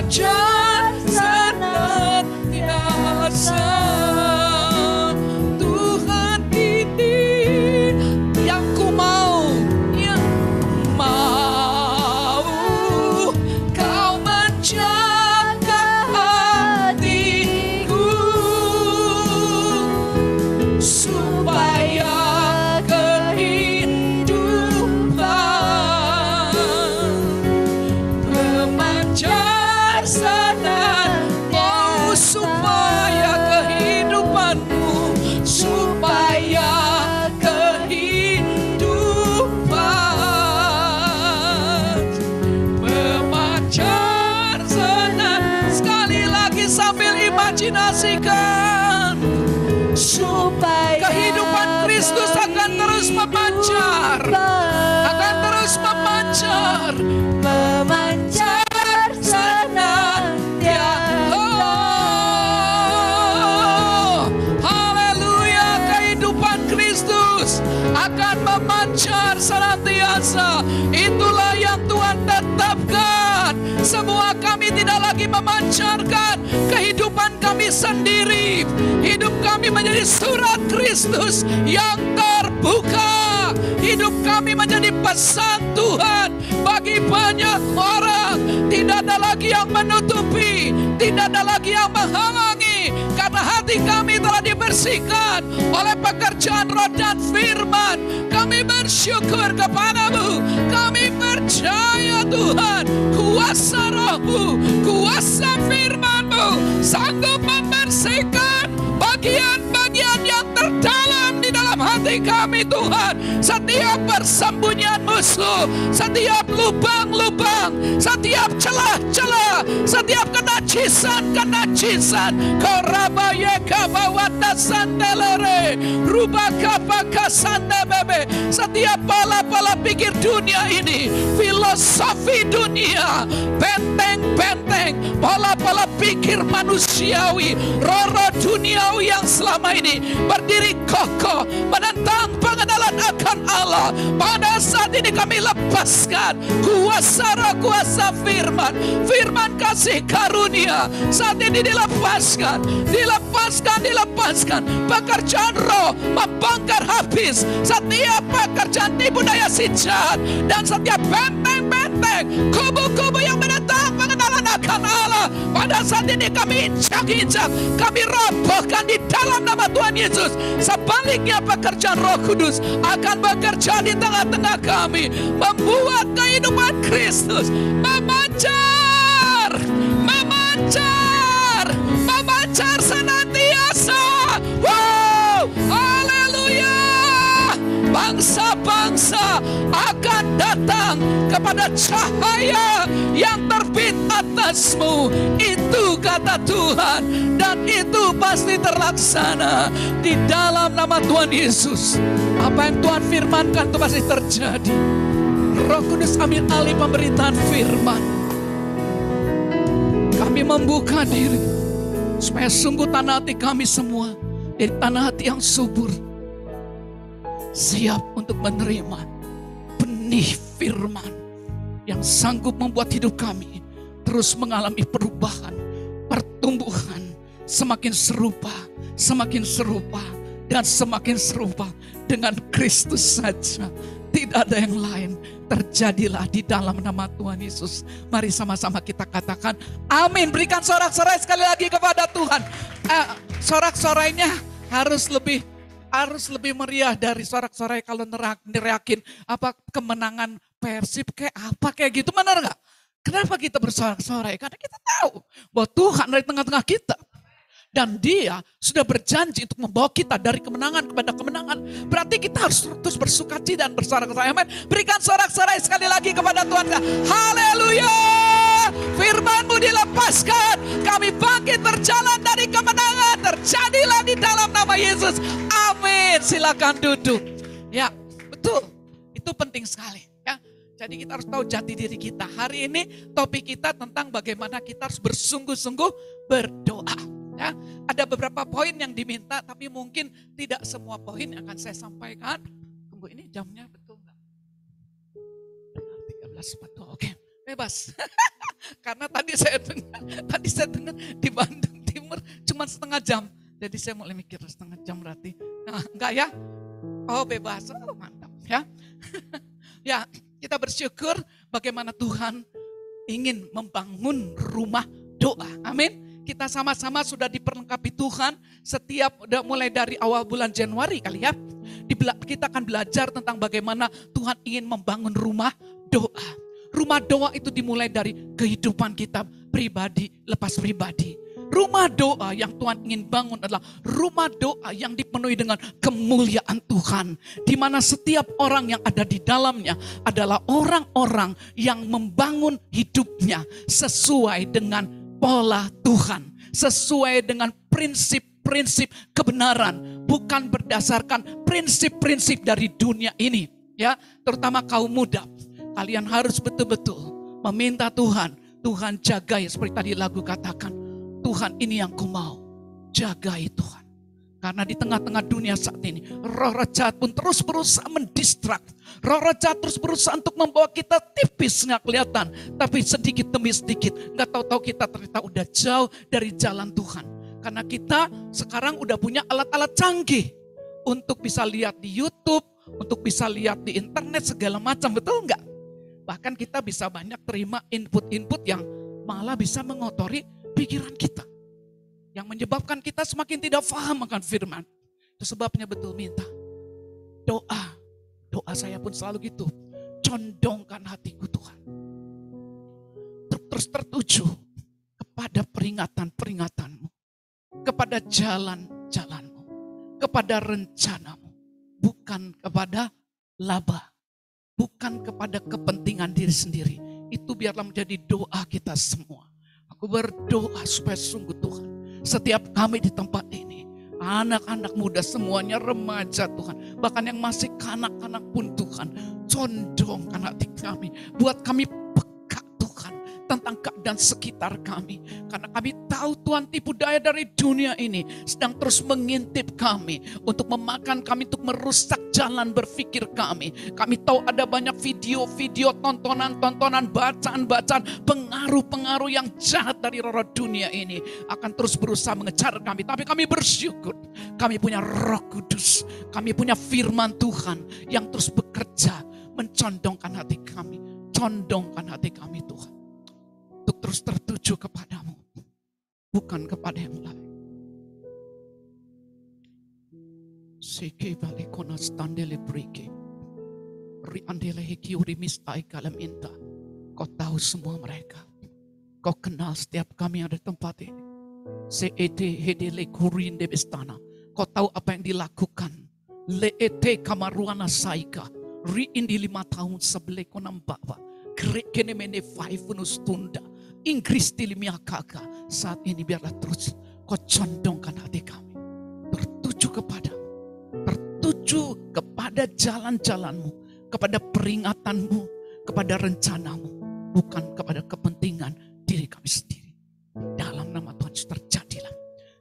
mengejar senantiasa. Tuhan ini yang ku mau, yang mau kau menjaga hatiku supaya imajinasikan supaya kehidupan Kristus akan terus memancar, akan terus memancar, memancar senantiasa. Oh, haleluya, kehidupan Kristus akan memancar senantiasa. Itulah yang Tuhan tetapkan. Semua kami tidak lagi memancarkan kehidupan kami sendiri. Hidup kami menjadi surat Kristus yang terbuka. Hidup kami menjadi pesan Tuhan bagi banyak orang. Tidak ada lagi yang menutupi, tidak ada lagi yang menghalangi, karena hati kami telah dibersihkan oleh pekerjaan Roh dan Firman. Kami bersyukur kepadamu. Kami percaya Tuhan, kuasa Roh-Mu, kuasa Firman-Mu sanggup membersihkan bagian-bagian yang terdalam di dalam hati kami Tuhan. Setiap persembunyian musuh, setiap lubang-lubang, setiap celah-celah, setiap kenajisan, korabaya kabawata sandelere, rubakapaka sandebebe, setiap pola-pola pikir dunia ini, filosofi dunia, benteng-benteng, pola-pola pikir manusiawi, roh-roh duniawi yang selama ini berdiri kokoh menentang pengenalan akan Allah. Pada saat ini kami lepaskan kuasa roh, kuasa firman, firman kasih karunia. Saat ini dilepaskan. Pekerjaan roh membongkar habis setiap pekerjaan tipu daya si jahat dan setiap benteng-benteng, kubu-kubu yang menentang pengenalan akan Allah. Pada saat ini kami injak-injak, kami robohkan di dalam nama Tuhan Yesus. Sebaliknya pekerjaan Roh Kudus akan bekerja di tengah-tengah kami, membuat kehidupan Kristus memancar senantiasa. Wow, haleluya. Bangsa-bangsa akan datang kepada cahaya yang terbit atasmu. Itu kata Tuhan, dan itu pasti terlaksana di dalam nama Tuhan Yesus. Apa yang Tuhan firmankan itu pasti terjadi. Roh Kudus ambil alih pemberitaan firman. Kami membuka diri supaya sungguh tanah hati kami semua dari tanah hati yang subur, siap untuk menerima benih firman yang sanggup membuat hidup kami terus mengalami perubahan, pertumbuhan, semakin serupa, dan semakin serupa dengan Kristus saja. Tidak ada yang lain. Terjadilah di dalam nama Tuhan Yesus. Mari sama-sama kita katakan amin. Berikan sorak-sorai sekali lagi kepada Tuhan. Sorak-sorainya harus lebih meriah dari sorak-sorai kalau neriakin apa kemenangan Persib kayak apa kayak gitu, benar nggak? Kenapa kita bersorak-sorai? Karena kita tahu bahwa Tuhan dari tengah-tengah kita. Dan Dia sudah berjanji untuk membawa kita dari kemenangan kepada kemenangan. Berarti kita harus terus bersukacita dan bersorak-sorai. Amin. Berikan sorak-sorai sekali lagi kepada Tuhan. Haleluya. Firman-Mu dilepaskan. Kami bangkit berjalan dari kemenangan. Terjadilah di dalam nama Yesus. Amin. Silakan duduk. Ya, betul. Itu penting sekali. Ya. Jadi kita harus tahu jati diri kita. Hari ini topik kita tentang bagaimana kita harus bersungguh-sungguh berdoa. Ya, ada beberapa poin yang diminta, tapi mungkin tidak semua poin yang akan saya sampaikan. Tunggu, ini jamnya betul nggak? 13.40, oke, bebas. Karena tadi saya dengar di Bandung Timur cuma setengah jam. Jadi saya mulai mikir setengah jam berarti. Nah, enggak ya? Oh bebas, oh, mantap ya. Ya, kita bersyukur bagaimana Tuhan ingin membangun rumah doa. Amin. Kita sama-sama sudah diperlengkapi Tuhan setiap mulai dari awal bulan Januari kali ya. Kita akan belajar tentang bagaimana Tuhan ingin membangun rumah doa. Rumah doa itu dimulai dari kehidupan kita pribadi lepas pribadi. Rumah doa yang Tuhan ingin bangun adalah rumah doa yang dipenuhi dengan kemuliaan Tuhan. Di mana setiap orang yang ada di dalamnya adalah orang-orang yang membangun hidupnya sesuai dengan pola Tuhan. Sesuai dengan prinsip-prinsip kebenaran. Bukan berdasarkan prinsip-prinsip dari dunia ini. Ya, terutama kaum muda. Kalian harus betul-betul meminta Tuhan. Tuhan jagai seperti tadi lagu katakan. Tuhan ini yang ku mau, jagai Tuhan. Karena di tengah-tengah dunia saat ini, roh-roh jahat pun terus berusaha mendistrak. Roh-roh jahat terus berusaha untuk membawa kita tipis, nggak kelihatan. Tapi sedikit demi sedikit, nggak tahu-tahu kita ternyata udah jauh dari jalan Tuhan. Karena kita sekarang udah punya alat-alat canggih. Untuk bisa lihat di YouTube, untuk bisa lihat di internet segala macam, betul nggak? Bahkan kita bisa banyak terima input-input yang malah bisa mengotori pikiran kita. Yang menyebabkan kita semakin tidak paham akan firman. Itu sebabnya betul minta. Doa saya pun selalu gitu. Condongkan hatiku Tuhan. Terus tertuju kepada peringatan-peringatanmu. Kepada jalan-jalanmu. Kepada rencanamu. Bukan kepada laba. Bukan kepada kepentingan diri sendiri. Itu biarlah menjadi doa kita semua. Aku berdoa supaya sungguh Tuhan, setiap kami di tempat ini, anak-anak muda semuanya, remaja Tuhan, bahkan yang masih kanak-kanak pun Tuhan, condongkan hati kami, buat kami peka Tuhan tentang keadaan sekitar kami. Karena kami tahu Tuhan tipu daya dari dunia ini sedang terus mengintip kami untuk memakan kami, untuk merusak jalan berpikir kami. Kami tahu ada banyak video-video, tontonan-tontonan, bacaan-bacaan, pengaruh-pengaruh yang jahat dari roh dunia ini akan terus berusaha mengejar kami. Tapi kami bersyukur kami punya Roh Kudus, kami punya firman Tuhan yang terus bekerja mencondongkan hati kami. Condongkan hati kami Tuhan, untuk terus tertuju kepadamu, bukan kepada yang lain. Seke balikona standele brike, riandele hekiuri mistai kalaminta. Kau tahu semua mereka, kau kenal setiap kami yang ada di tempat ini. Seete hedele kurinde bestana, kau tahu apa yang dilakukan. Leete kamaruana saika, riindi 5 tahun sebelum kau nampak. Krekene mene faifunus tunda, Inggris tilimia kakak. Saat ini biarlah terus kau condongkan hati kami, tertuju kepadamu, tertuju kepada jalan-jalanmu, kepada peringatanmu, kepada rencanamu, bukan kepada kepentingan diri kami sendiri. Dalam nama Tuhan Yesus terjadilah.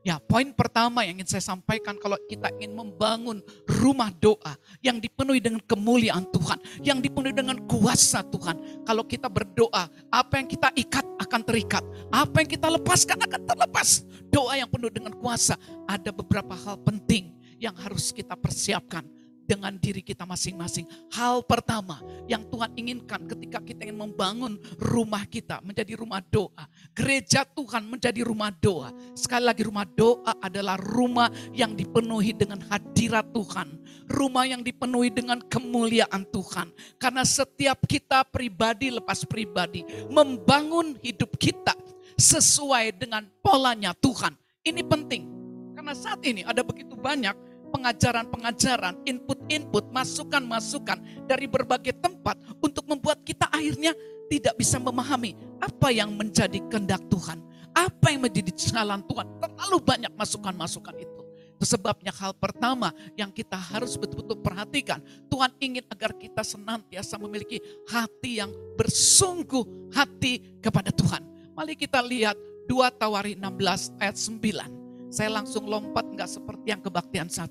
Ya, poin pertama yang ingin saya sampaikan, kalau kita ingin membangun rumah doa yang dipenuhi dengan kemuliaan Tuhan, yang dipenuhi dengan kuasa Tuhan. Kalau kita berdoa, apa yang kita ikat akan terikat, apa yang kita lepaskan akan terlepas. Doa yang penuh dengan kuasa, ada beberapa hal penting yang harus kita persiapkan dengan diri kita masing-masing. Hal pertama yang Tuhan inginkan ketika kita ingin membangun rumah kita menjadi rumah doa. Gereja Tuhan menjadi rumah doa. Sekali lagi, rumah doa adalah rumah yang dipenuhi dengan hadirat Tuhan. Rumah yang dipenuhi dengan kemuliaan Tuhan. Karena setiap kita pribadi lepas pribadi membangun hidup kita sesuai dengan polanya Tuhan. Ini penting. Karena saat ini ada begitu banyak pengajaran-pengajaran, input-input, masukan-masukan dari berbagai tempat untuk membuat kita akhirnya tidak bisa memahami apa yang menjadi kehendak Tuhan, apa yang menjadi jalan Tuhan. Terlalu banyak masukan-masukan itu. Itu sebabnya hal pertama yang kita harus betul-betul perhatikan. Tuhan ingin agar kita senantiasa memiliki hati yang bersungguh hati kepada Tuhan. Mari kita lihat 2 Tawari 16 ayat 9. Saya langsung lompat, nggak seperti yang kebaktian 1.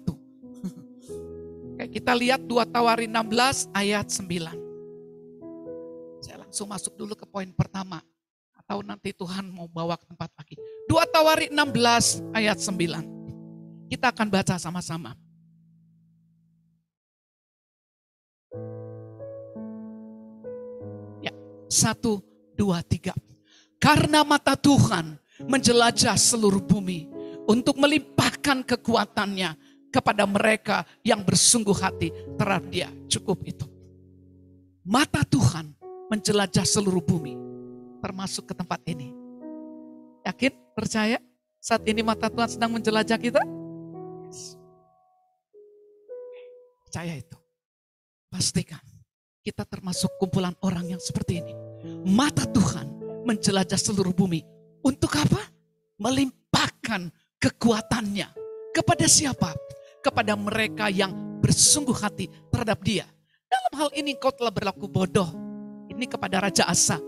Oke, kita lihat 2 Tawari 16 ayat 9. Saya langsung masuk dulu ke poin pertama. Atau nanti Tuhan mau bawa ke tempat lagi. 2 Tawarik 16 ayat 9. Kita akan baca sama-sama. Ya, 1, 2, 3. Karena mata Tuhan menjelajah seluruh bumi untuk melimpahkan kekuatannya kepada mereka yang bersungguh hati terhadap Dia. Cukup itu. Mata Tuhan menjelajah seluruh bumi, termasuk ke tempat ini. Yakin? Percaya? Saat ini mata Tuhan sedang menjelajah kita? Yes. Percaya itu. Pastikan kita termasuk kumpulan orang yang seperti ini. Mata Tuhan menjelajah seluruh bumi. Untuk apa? Melimpahkan kekuatannya. Kepada siapa? Kepada mereka yang bersungguh hati terhadap Dia. Dalam hal ini kau telah berlaku bodoh. Ini kepada Raja Asa.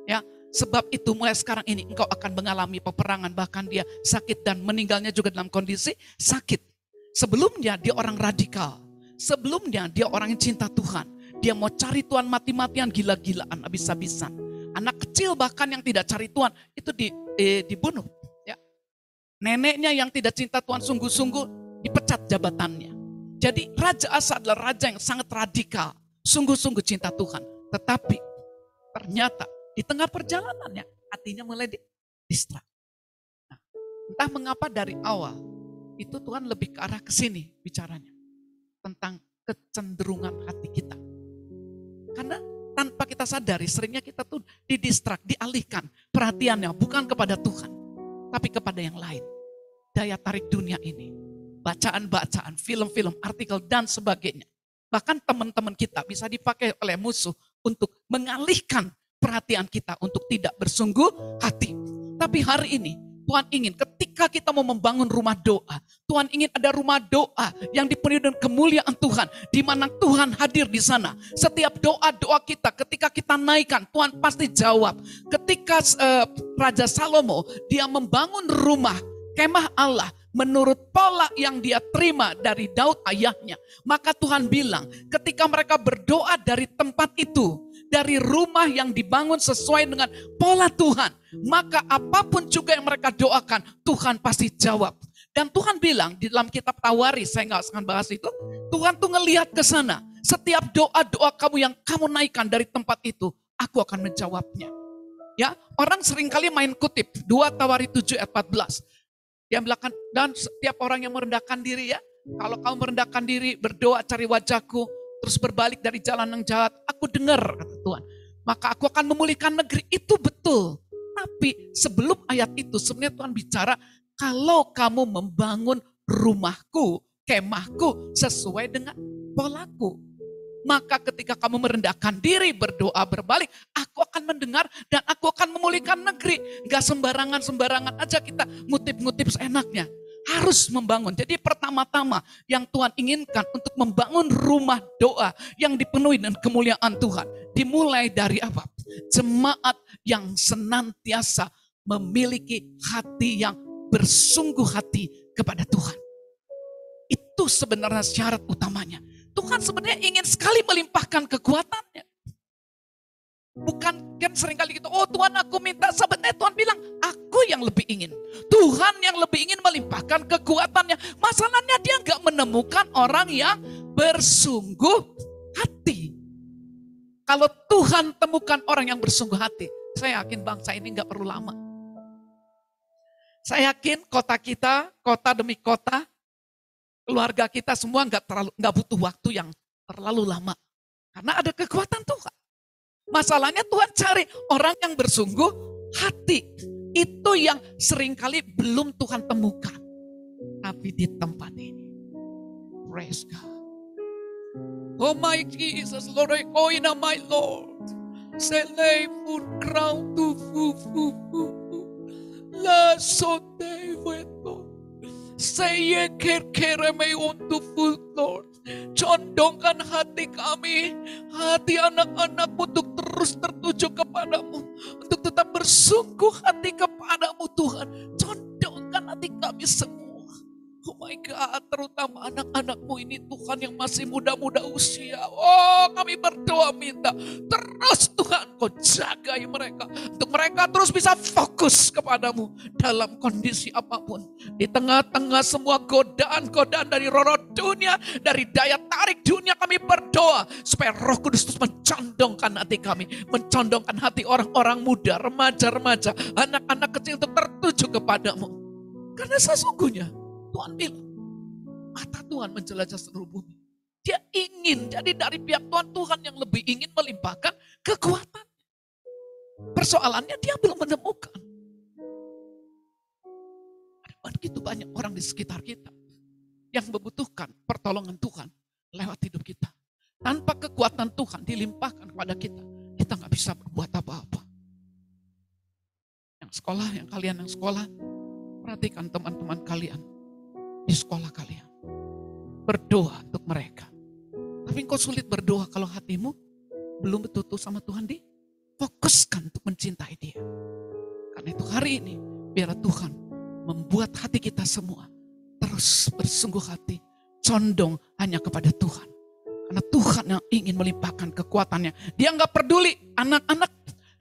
Ya, sebab itu mulai sekarang ini engkau akan mengalami peperangan. Bahkan dia sakit dan meninggalnya juga dalam kondisi sakit. Sebelumnya dia orang radikal. Sebelumnya dia orang yang cinta Tuhan. Dia mau cari Tuhan mati-matian, gila-gilaan, habis-habisan. Anak kecil bahkan yang tidak cari Tuhan itu dibunuh. Ya. Neneknya yang tidak cinta Tuhan sungguh-sungguh dipecat jabatannya. Jadi Raja Asa adalah raja yang sangat radikal. Sungguh-sungguh cinta Tuhan. Tetapi ternyata di tengah perjalanannya hatinya mulai distrak. Nah, entah mengapa dari awal itu Tuhan lebih ke arah ke sini bicaranya. Tentang kecenderungan hati kita. Karena tanpa kita sadari seringnya kita tuh didistrak, dialihkan perhatiannya bukan kepada Tuhan. Tapi kepada yang lain. Daya tarik dunia ini. Bacaan-bacaan, film-film, artikel dan sebagainya. Bahkan teman-teman kita bisa dipakai oleh musuh untuk mengalihkan perhatian kita untuk tidak bersungguh hati. Tapi hari ini Tuhan ingin ketika kita mau membangun rumah doa, Tuhan ingin ada rumah doa yang dipenuhi dengan kemuliaan Tuhan, di mana Tuhan hadir di sana. Setiap doa-doa kita ketika kita naikkan, Tuhan pasti jawab. Ketika Raja Salomo dia membangun rumah kemah Allah menurut pola yang dia terima dari Daud ayahnya, maka Tuhan bilang ketika mereka berdoa dari tempat itu, dari rumah yang dibangun sesuai dengan pola Tuhan, maka apapun juga yang mereka doakan, Tuhan pasti jawab. Dan Tuhan bilang di dalam kitab Tawarik, saya nggak akan bahas itu, Tuhan tuh ngelihat ke sana. Setiap doa-doa kamu yang kamu naikkan dari tempat itu, aku akan menjawabnya. Ya, orang seringkali main kutip 2 Tawarik 7 ayat 14. Dia bilang, dan setiap orang yang merendahkan diri ya, kalau kamu merendahkan diri, berdoa cari wajahku, terus berbalik dari jalan yang jahat, aku dengar, kata Tuhan. Maka aku akan memulihkan negeri, itu betul. Tapi sebelum ayat itu, sebenarnya Tuhan bicara, kalau kamu membangun rumahku, kemahku, sesuai dengan polaku. Maka ketika kamu merendahkan diri, berdoa, berbalik, aku akan mendengar dan aku akan memulihkan negeri. Gak sembarangan aja kita ngutip-ngutip seenaknya. Harus membangun. Jadi pertama-tama yang Tuhan inginkan untuk membangun rumah doa yang dipenuhi dengan kemuliaan Tuhan. Dimulai dari apa? Jemaat yang senantiasa memiliki hati yang bersungguh hati kepada Tuhan. Itu sebenarnya syarat utamanya. Tuhan sebenarnya ingin sekali melimpahkan kekuatannya. Bukan kan seringkali gitu, oh Tuhan aku minta, sebenarnya Tuhan bilang, aku yang lebih ingin. Tuhan yang lebih ingin melimpahkan kekuatannya. Masalahnya dia gak menemukan orang yang bersungguh hati. Kalau Tuhan temukan orang yang bersungguh hati, saya yakin bangsa ini gak perlu lama. Saya yakin kota kita, kota demi kota, keluarga kita semua nggak butuh waktu yang terlalu lama. Karena ada kekuatan Tuhan. Masalahnya Tuhan cari orang yang bersungguh hati. Itu yang seringkali belum Tuhan temukan. Tapi di tempat ini. Praise God. Oh my Jesus, Lord, oh in my Lord. Selay for crown to fu. La sote veto. Saya kere me untuk full Lord. Condongkan hati kami, hati anak-anak untuk terus tertuju kepadamu, untuk tetap bersungguh hati kepadamu Tuhan. Condongkan hati kami semua. Oh my God, terutama anak-anakmu ini Tuhan yang masih muda-muda usia. Oh, kami berdoa minta terus Tuhan kau jagai mereka. Untuk mereka terus bisa fokus kepadamu dalam kondisi apapun. Di tengah-tengah semua godaan-godaan dari roh dunia, dari daya tarik dunia, kami berdoa supaya Roh Kudus terus mencondongkan hati kami. Mencondongkan hati orang-orang muda, remaja-remaja, anak-anak kecil untuk tertuju kepadamu. Karena sesungguhnya Tuhan bilang, mata Tuhan menjelajah seluruh bumi. Dia ingin, jadi dari pihak Tuhan, Tuhan yang lebih ingin melimpahkan kekuatan. Persoalannya dia belum menemukan. Ada begitu banyak orang di sekitar kita yang membutuhkan pertolongan Tuhan lewat hidup kita. Tanpa kekuatan Tuhan dilimpahkan kepada kita, kita nggak bisa berbuat apa-apa. Yang sekolah, yang sekolah, perhatikan teman-teman kalian di sekolah kalian. Berdoa untuk mereka. Tapi engkau sulit berdoa kalau hatimu belum betul-betul sama Tuhan difokuskan untuk mencintai Dia. Karena itu hari ini biarlah Tuhan membuat hati kita semua terus bersungguh hati, condong hanya kepada Tuhan. Karena Tuhan yang ingin melimpahkan kekuatannya. Dia nggak peduli anak-anak,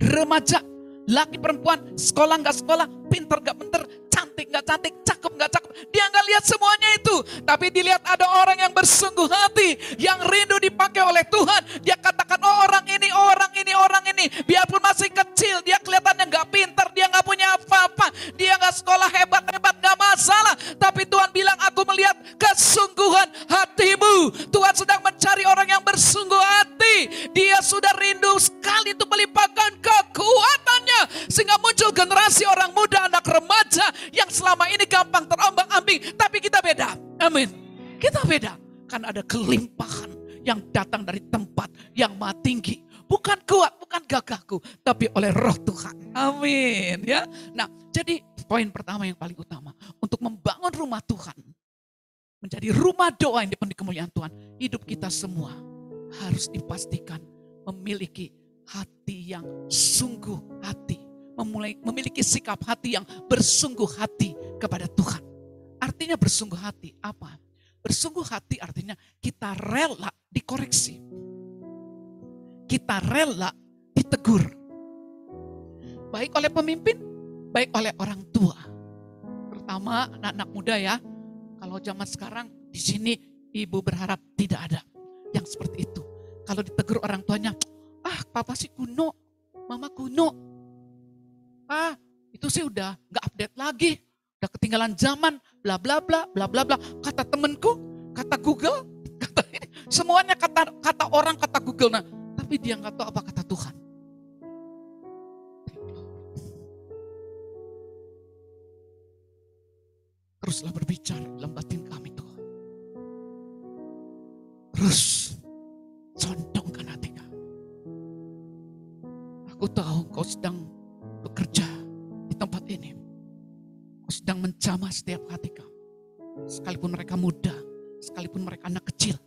remaja, laki perempuan, sekolah nggak sekolah, pinter nggak pinter, cantik nggak cantik, cakep nggak cakep. Dia nggak lihat semuanya itu. Tapi dilihat ada orang yang bersungguh hati, yang rindu dipakai oleh Tuhan. Dia katakan, oh orang ini, orang ini, orang ini. Biarpun masih kecil, dia kelihatannya nggak pinter, dia nggak punya apa-apa. Dia nggak sekolah hebat-hebat, nggak masalah. Tapi Tuhan bilang, aku melihat kesungguhan hatimu. Tuhan sedang mencari orang yang bersungguh hati. Dia sudah rindu sekali untuk melimpahkan kekuatannya. Sehingga muncul generasi orang muda, anak remaja yang selama ini gampang terombang-ambing. Tapi kita beda. Amin. Kita beda. Karena ada kelimpahan yang datang dari tempat yang maha tinggi. Bukan kuat, bukan gagahku, tapi oleh Roh Tuhan. Amin. Ya. Nah, jadi poin pertama yang paling utama. Untuk membangun rumah Tuhan. Menjadi rumah doa yang dipenuhi kemuliaan Tuhan. Hidup kita semua harus dipastikan memiliki hati yang sungguh hati. Memiliki sikap hati yang bersungguh hati kepada Tuhan. Artinya bersungguh hati apa? Bersungguh hati artinya kita rela dikoreksi. Kita rela ditegur. Baik oleh pemimpin, baik oleh orang tua. Terutama anak-anak muda ya. Kalau zaman sekarang di sini ibu berharap tidak ada yang seperti itu. Kalau ditegur orang tuanya, papa sih kuno, mama kuno. Itu sih udah nggak update lagi, udah ketinggalan zaman, bla bla bla bla bla bla. Kata temenku, kata Google, semuanya kata orang, kata Google. Nah, tapi dia nggak tahu apa kata Tuhan. Teruslah berbicara dalam batin kami Tuhan. Terus condongkan hati kami. Aku tahu kau sedang bekerja di tempat ini. Kau sedang menjamah setiap hati kami. Sekalipun mereka muda, sekalipun mereka anak kecil.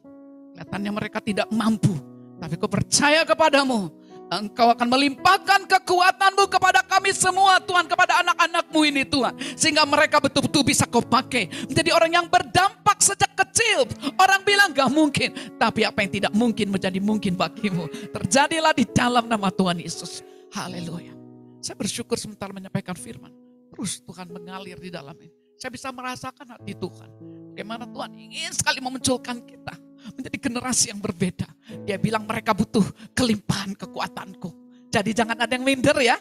Kelihatannya mereka tidak mampu. Tapi kau percaya kepadamu. Engkau akan melimpahkan kekuatanmu kepada kami semua Tuhan. Kepada anak-anakmu ini Tuhan. Sehingga mereka betul-betul bisa kau pakai. Menjadi orang yang berdampak sejak kecil. Orang bilang gak mungkin. Tapi apa yang tidak mungkin menjadi mungkin bagimu. Terjadilah di dalam nama Tuhan Yesus. Haleluya. Saya bersyukur sementara menyampaikan firman. Terus Tuhan mengalir di dalam ini. Saya bisa merasakan hati Tuhan. Bagaimana Tuhan ingin sekali memunculkan kita. Menjadi generasi yang berbeda. Dia bilang mereka butuh kelimpahan kekuatanku. Jadi jangan ada yang minder ya.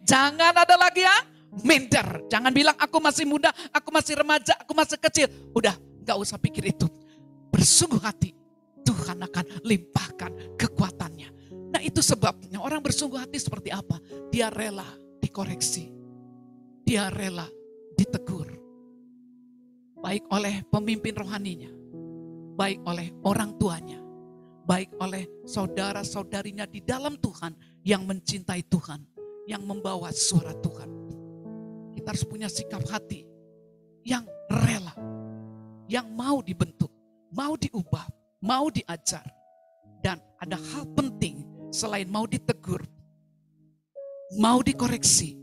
Jangan ada lagi yang minder. Jangan bilang aku masih muda, aku masih remaja, aku masih kecil. Udah gak usah pikir itu. Bersungguh hati Tuhan akan limpahkan kekuatannya. Nah itu sebabnya orang bersungguh hati seperti apa? Dia rela dikoreksi. Dia rela ditegur. Baik oleh pemimpin rohaninya. Baik oleh orang tuanya, baik oleh saudara-saudarinya di dalam Tuhan yang mencintai Tuhan, yang membawa suara Tuhan. Kita harus punya sikap hati yang rela, yang mau dibentuk, mau diubah, mau diajar. Dan ada hal penting selain mau ditegur, mau dikoreksi,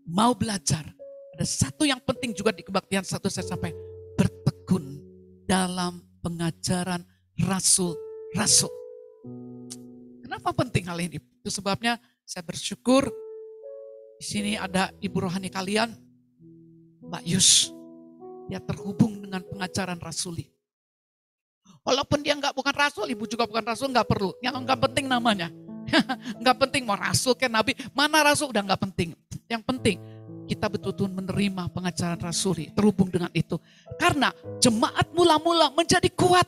mau belajar. Ada satu yang penting juga di kebaktian satu saya sampai dalam pengajaran rasul-rasul. Kenapa penting hal ini? Itu sebabnya saya bersyukur di sini ada ibu rohani kalian, Mbak Yus. Dia terhubung dengan pengajaran rasuli. Walaupun dia bukan rasul, ibu juga bukan rasul, nggak perlu. Yang nggak penting namanya. Nggak penting mau rasul ke nabi, mana rasul udah nggak penting. Yang penting kita betul-betul menerima pengajaran rasuli, terhubung dengan itu. Karena jemaat mula-mula menjadi kuat,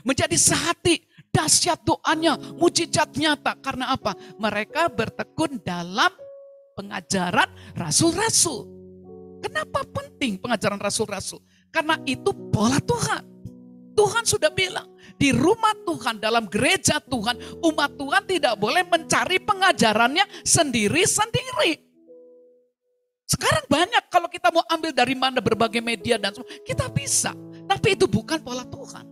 menjadi sehati, dahsyat doanya, mujizat nyata. Karena apa? Mereka bertekun dalam pengajaran rasul-rasul. Kenapa penting pengajaran rasul-rasul? Karena itu pola Tuhan. Tuhan sudah bilang, di rumah Tuhan, dalam gereja Tuhan, umat Tuhan tidak boleh mencari pengajarannya sendiri-sendiri. Sekarang banyak kalau kita mau ambil dari mana berbagai media dan semua, kita bisa. Tapi itu bukan pola Tuhan.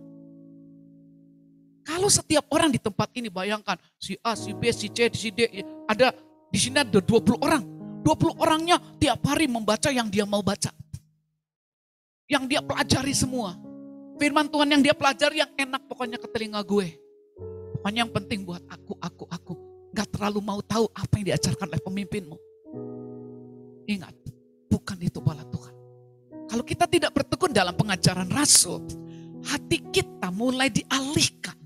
Kalau setiap orang di tempat ini, bayangkan si A, si B, si C, si D, ada di sini ada 20 orang. 20 orangnya tiap hari membaca yang dia mau baca. Yang dia pelajari semua. Firman Tuhan yang dia pelajari yang enak pokoknya ke telinga gue. Pokoknya yang penting buat aku. Gak terlalu mau tahu apa yang diajarkan oleh pemimpinmu. Ingat, bukan itu pola Tuhan. Kalau kita tidak bertekun dalam pengajaran rasul, hati kita mulai dialihkan.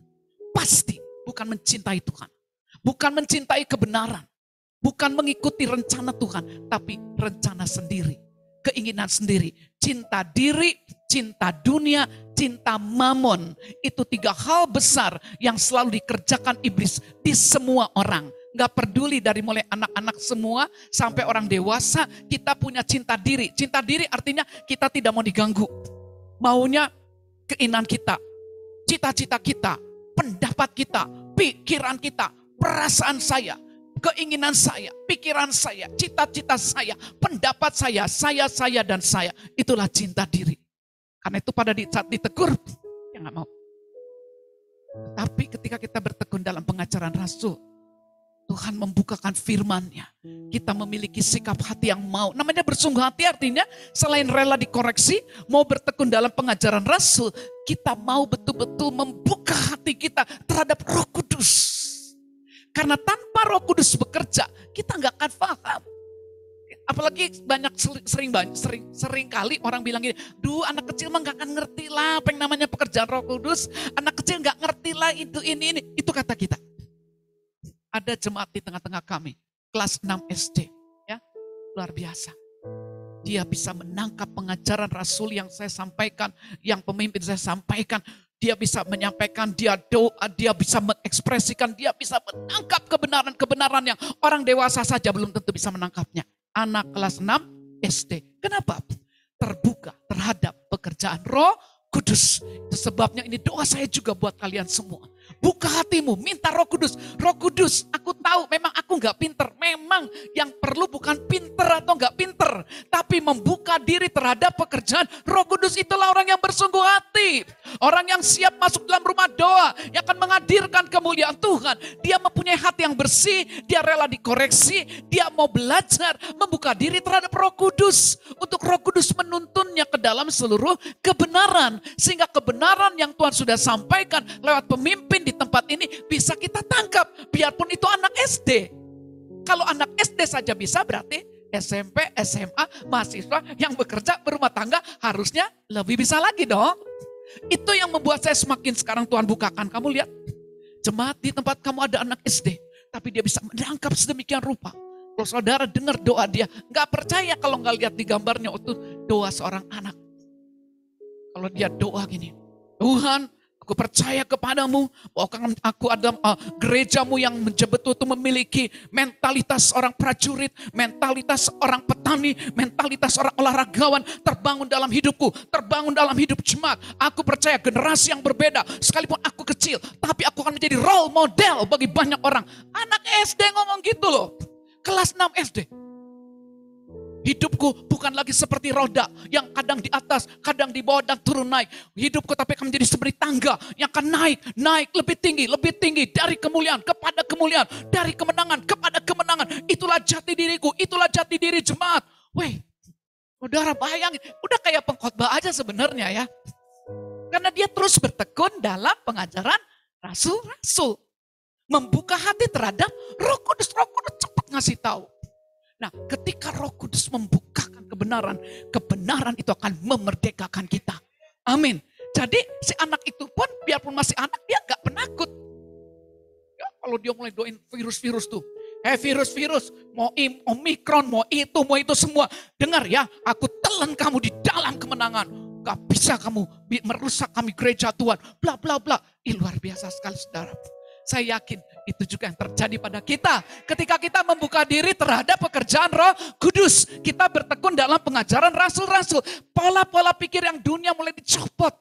Pasti bukan mencintai Tuhan. Bukan mencintai kebenaran. Bukan mengikuti rencana Tuhan, tapi rencana sendiri. Keinginan sendiri. Cinta diri, cinta dunia, cinta mamon. Itu 3 hal besar yang selalu dikerjakan iblis di semua orang. Gak peduli dari mulai anak-anak semua sampai orang dewasa, kita punya cinta diri. Cinta diri artinya kita tidak mau diganggu. Maunya keinginan kita, cita-cita kita, pendapat kita, pikiran kita, perasaan saya, keinginan saya, pikiran saya, cita-cita saya, pendapat saya, dan saya. Itulah cinta diri. Karena itu pada saat ditegur, ya gak mau. Tapi ketika kita bertekun dalam pengajaran rasul, Tuhan membukakan firman-Nya. Kita memiliki sikap hati yang mau. Namanya bersungguh hati artinya selain rela dikoreksi, mau bertekun dalam pengajaran rasul, kita mau betul-betul membuka hati kita terhadap Roh Kudus. Karena tanpa Roh Kudus bekerja, kita nggak akan paham. Apalagi sering kali orang bilang gini, anak kecil mah nggak akan ngerti lah apa yang namanya pekerjaan Roh Kudus. Anak kecil nggak ngerti lah itu ini. Itu kata kita. Ada jemaat di tengah-tengah kami, kelas 6 SD, ya, luar biasa. Dia bisa menangkap pengajaran rasul yang saya sampaikan, yang pemimpin saya sampaikan. Dia bisa menyampaikan, dia doa, dia bisa mengekspresikan, dia bisa menangkap kebenaran-kebenaran yang orang dewasa saja belum tentu bisa menangkapnya. Anak kelas 6 SD. Kenapa? Terbuka terhadap pekerjaan Roh Kudus. Itu sebabnya ini doa saya juga buat kalian semua. Buka hatimu, minta Roh Kudus. Roh Kudus, aku tahu memang aku gak pinter. Memang yang perlu bukan pinter atau gak pinter. Tapi membuka diri terhadap pekerjaan Roh Kudus. Itulah orang yang bersungguh hati. Orang yang siap masuk dalam rumah doa. Yang akan menghadirkan kemuliaan Tuhan. Dia mempunyai hati yang bersih. Dia rela dikoreksi. Dia mau belajar. Membuka diri terhadap Roh Kudus. Untuk Roh Kudus menuntunnya ke dalam seluruh kebenaran. Sehingga kebenaran yang Tuhan sudah sampaikan lewat pemimpin di tempat ini bisa kita tangkap. Biarpun itu anak SD. Kalau anak SD saja bisa, berarti SMP, SMA, mahasiswa yang bekerja berumah tangga harusnya lebih bisa lagi dong. Itu yang membuat saya semakin sekarang Tuhan bukakan. Kamu lihat, jemaat di tempat kamu ada anak SD, tapi dia bisa menangkap sedemikian rupa. Kalau saudara dengar doa dia, gak percaya kalau gak lihat di gambarnya itu doa seorang anak. Kalau dia doa gini, Tuhan, aku percaya kepadamu bahwa aku ada gerejamu yang betul-betul memiliki mentalitas orang prajurit, mentalitas orang petani, mentalitas orang olahragawan terbangun dalam hidupku, terbangun dalam hidup jemaat. Aku percaya generasi yang berbeda, sekalipun aku kecil, tapi aku akan menjadi role model bagi banyak orang. Anak SD ngomong gitu loh, kelas 6 SD. Hidupku bukan lagi seperti roda yang kadang di atas, kadang di bawah dan turun naik. Hidupku tapi akan menjadi seperti tangga yang akan naik lebih tinggi dari kemuliaan kepada kemuliaan, dari kemenangan kepada kemenangan. Itulah jati diriku, itulah jati diri jemaat. Weh, saudara bayangin, udah kayak pengkhotbah aja sebenarnya ya. Karena dia terus bertekun dalam pengajaran rasul-rasul. Membuka hati terhadap Roh Kudus. Roh Kudus cepat ngasih tahu. Nah, ketika Roh Kudus membukakan kebenaran, kebenaran itu akan memerdekakan kita. Amin. Jadi si anak itu pun biarpun masih anak, dia gak penakut. Ya, kalau dia mulai doain virus-virus tuh. Virus-virus, mau Omikron, mau itu semua. Dengar ya, aku telan kamu di dalam kemenangan. Gak bisa kamu merusak kami gereja Tuhan. Bla bla bla. Luar biasa sekali saudara. Saya yakin itu juga yang terjadi pada kita. Ketika kita membuka diri terhadap pekerjaan Roh Kudus. Kita bertekun dalam pengajaran rasul-rasul. Pola-pola pikir yang dunia mulai dicopot.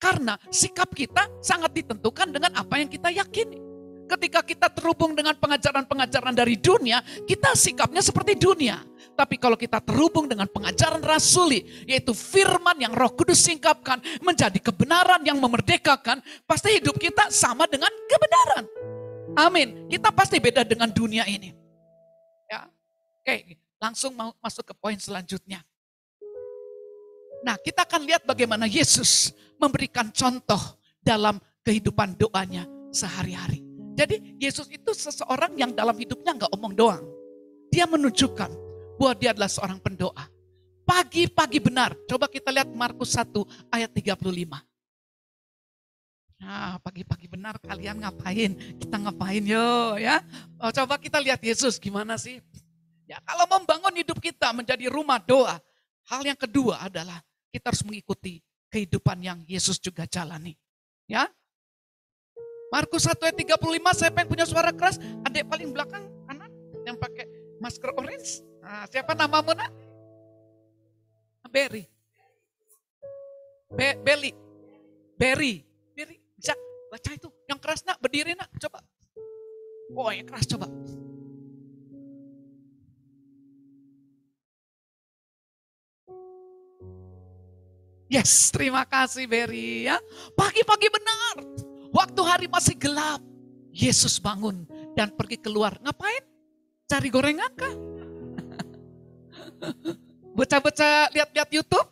Karena sikap kita sangat ditentukan dengan apa yang kita yakini. Ketika kita terhubung dengan pengajaran-pengajaran dari dunia, kita sikapnya seperti dunia. Tapi kalau kita terhubung dengan pengajaran rasuli, yaitu firman yang Roh Kudus singkapkan menjadi kebenaran yang memerdekakan, pasti hidup kita sama dengan kebenaran. Amin. Kita pasti beda dengan dunia ini. Ya. Oke, langsung mau masuk ke poin selanjutnya. Nah, kita akan lihat bagaimana Yesus memberikan contoh dalam kehidupan doanya sehari-hari. Jadi Yesus itu seseorang yang dalam hidupnya nggak omong doang. Dia menunjukkan bahwa dia adalah seorang pendoa. Pagi-pagi benar. Coba kita lihat Markus 1 ayat 35. Nah, pagi-pagi benar kalian ngapain? Kita ngapain yo ya? Coba kita lihat Yesus gimana sih? Ya, kalau membangun hidup kita menjadi rumah doa, hal yang kedua adalah kita harus mengikuti kehidupan yang Yesus juga jalani. Ya. Markus 1 ayat 35, siapa yang punya suara keras? Adik paling belakang kanan yang pakai masker orange. Nah, siapa namamu nak? Berry. Berry. Bisa baca itu. Yang keras nak, berdiri nak, coba. Oh yang keras coba. Yes, terima kasih Berry ya. Pagi-pagi benar. Waktu hari masih gelap, Yesus bangun dan pergi keluar. Ngapain? Cari gorengan kah? Baca-baca, lihat-lihat YouTube,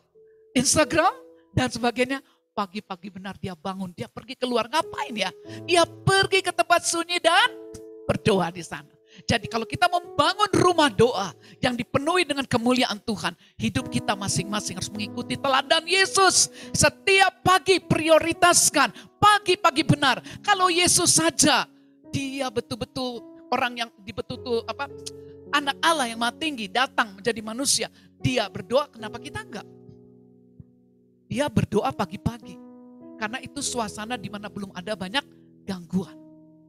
Instagram, dan sebagainya. Pagi-pagi benar dia bangun, dia pergi keluar. Ngapain ya? Dia pergi ke tempat sunyi dan berdoa di sana. Jadi kalau kita membangun rumah doa yang dipenuhi dengan kemuliaan Tuhan, hidup kita masing-masing harus mengikuti teladan Yesus. Setiap pagi prioritaskan, pagi-pagi benar. Kalau Yesus saja, dia betul-betul orang yang betul-betul anak Allah yang maha tinggi datang menjadi manusia. Dia berdoa, kenapa kita enggak? Dia berdoa pagi-pagi. Karena itu suasana di mana belum ada banyak gangguan.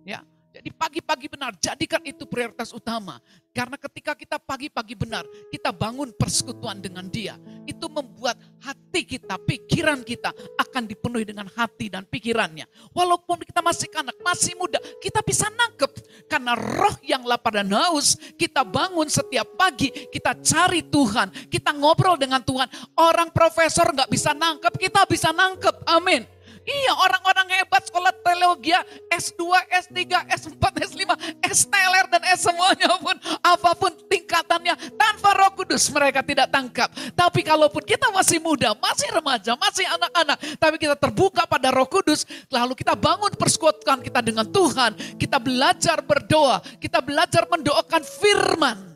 Ya. Jadi pagi-pagi benar, jadikan itu prioritas utama. Karena ketika kita pagi-pagi benar, kita bangun persekutuan dengan dia. Itu membuat hati kita, pikiran kita akan dipenuhi dengan hati dan pikirannya. Walaupun kita masih anak, masih muda, kita bisa nangkep. Karena roh yang lapar dan haus, kita bangun setiap pagi, kita cari Tuhan. Kita ngobrol dengan Tuhan. Orang profesor gak bisa nangkep, kita bisa nangkep. Amin. Iya, orang-orang hebat sekolah teologi S2, S3, S4, S5, STLR dan S semuanya pun apapun tingkatannya tanpa Roh Kudus mereka tidak tangkap. Tapi kalaupun kita masih muda, masih remaja, masih anak-anak, tapi kita terbuka pada Roh Kudus, lalu kita bangun persekutuan kita dengan Tuhan, kita belajar berdoa, kita belajar mendoakan firman.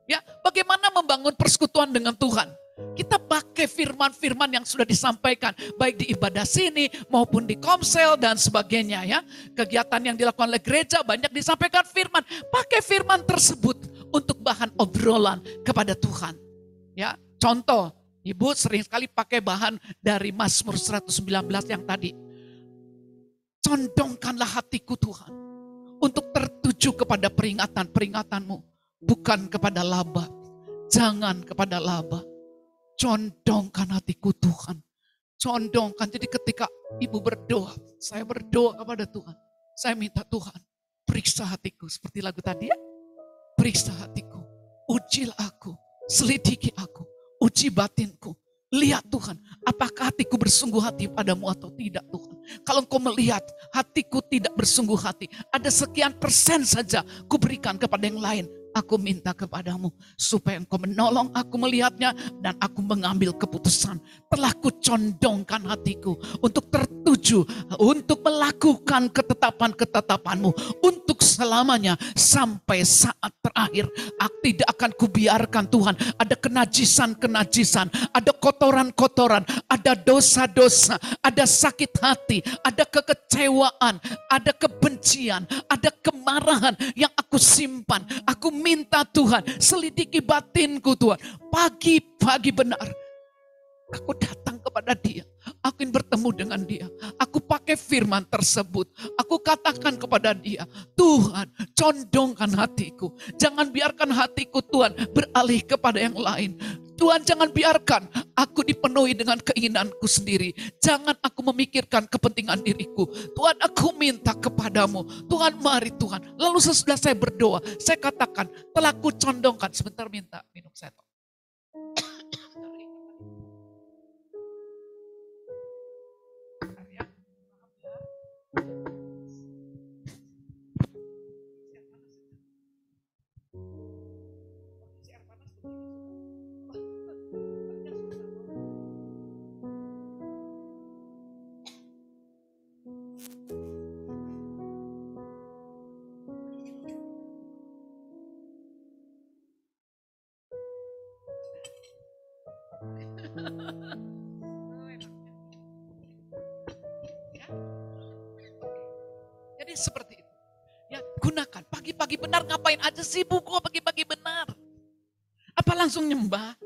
Ya, bagaimana membangun persekutuan dengan Tuhan? Kita pakai firman-firman yang sudah disampaikan baik di ibadah sini maupun di komsel dan sebagainya ya. Kegiatan yang dilakukan oleh gereja banyak disampaikan firman. Pakai firman tersebut untuk bahan obrolan kepada Tuhan. Ya, contoh, Ibu sering sekali pakai bahan dari Mazmur 119 yang tadi. Condongkanlah hatiku Tuhan untuk tertuju kepada peringatan-peringatanmu, bukan kepada laba. Jangan kepada laba. Condongkan hatiku Tuhan. Condongkan. Jadi ketika Ibu berdoa, saya berdoa kepada Tuhan. Saya minta Tuhan, periksa hatiku. Seperti lagu tadi ya. Periksa hatiku. Ujilah aku. Selidiki aku. Uji batinku. Lihat Tuhan, apakah hatiku bersungguh hati padamu atau tidak Tuhan. Kalau engkau melihat hatiku tidak bersungguh hati, ada sekian persen saja ku berikan kepada yang lain. Aku minta kepadamu supaya engkau menolong aku melihatnya dan aku mengambil keputusan. Telah kucondongkan hatiku untuk tertuju, untuk melakukan ketetapan-ketetapanmu untuk selamanya sampai saat terakhir. Aku tidak akan kubiarkan Tuhan ada kenajisan-kenajisan, ada kotoran-kotoran, ada dosa-dosa, ada sakit hati, ada kekecewaan, ada kebencian, ada kemarahan yang aku simpan. Aku minta Tuhan, selidiki batinku Tuhan. Pagi-pagi benar, aku datang kepada dia. Aku ingin bertemu dengan dia. Aku pakai firman tersebut. Aku katakan kepada dia, Tuhan, condongkan hatiku. Jangan biarkan hatiku Tuhan beralih kepada yang lain. Tuhan, jangan biarkan aku dipenuhi dengan keinginanku sendiri. Jangan aku memikirkan kepentingan diriku. Tuhan, aku minta kepadamu. Tuhan, mari Tuhan. Lalu sesudah saya berdoa, saya katakan, telah ku condongkan. Sebentar minta minum setok. Jadi seperti itu. Ya, gunakan. Pagi-pagi benar ngapain aja sibuk kok pagi-pagi benar. Apa langsung nyembah?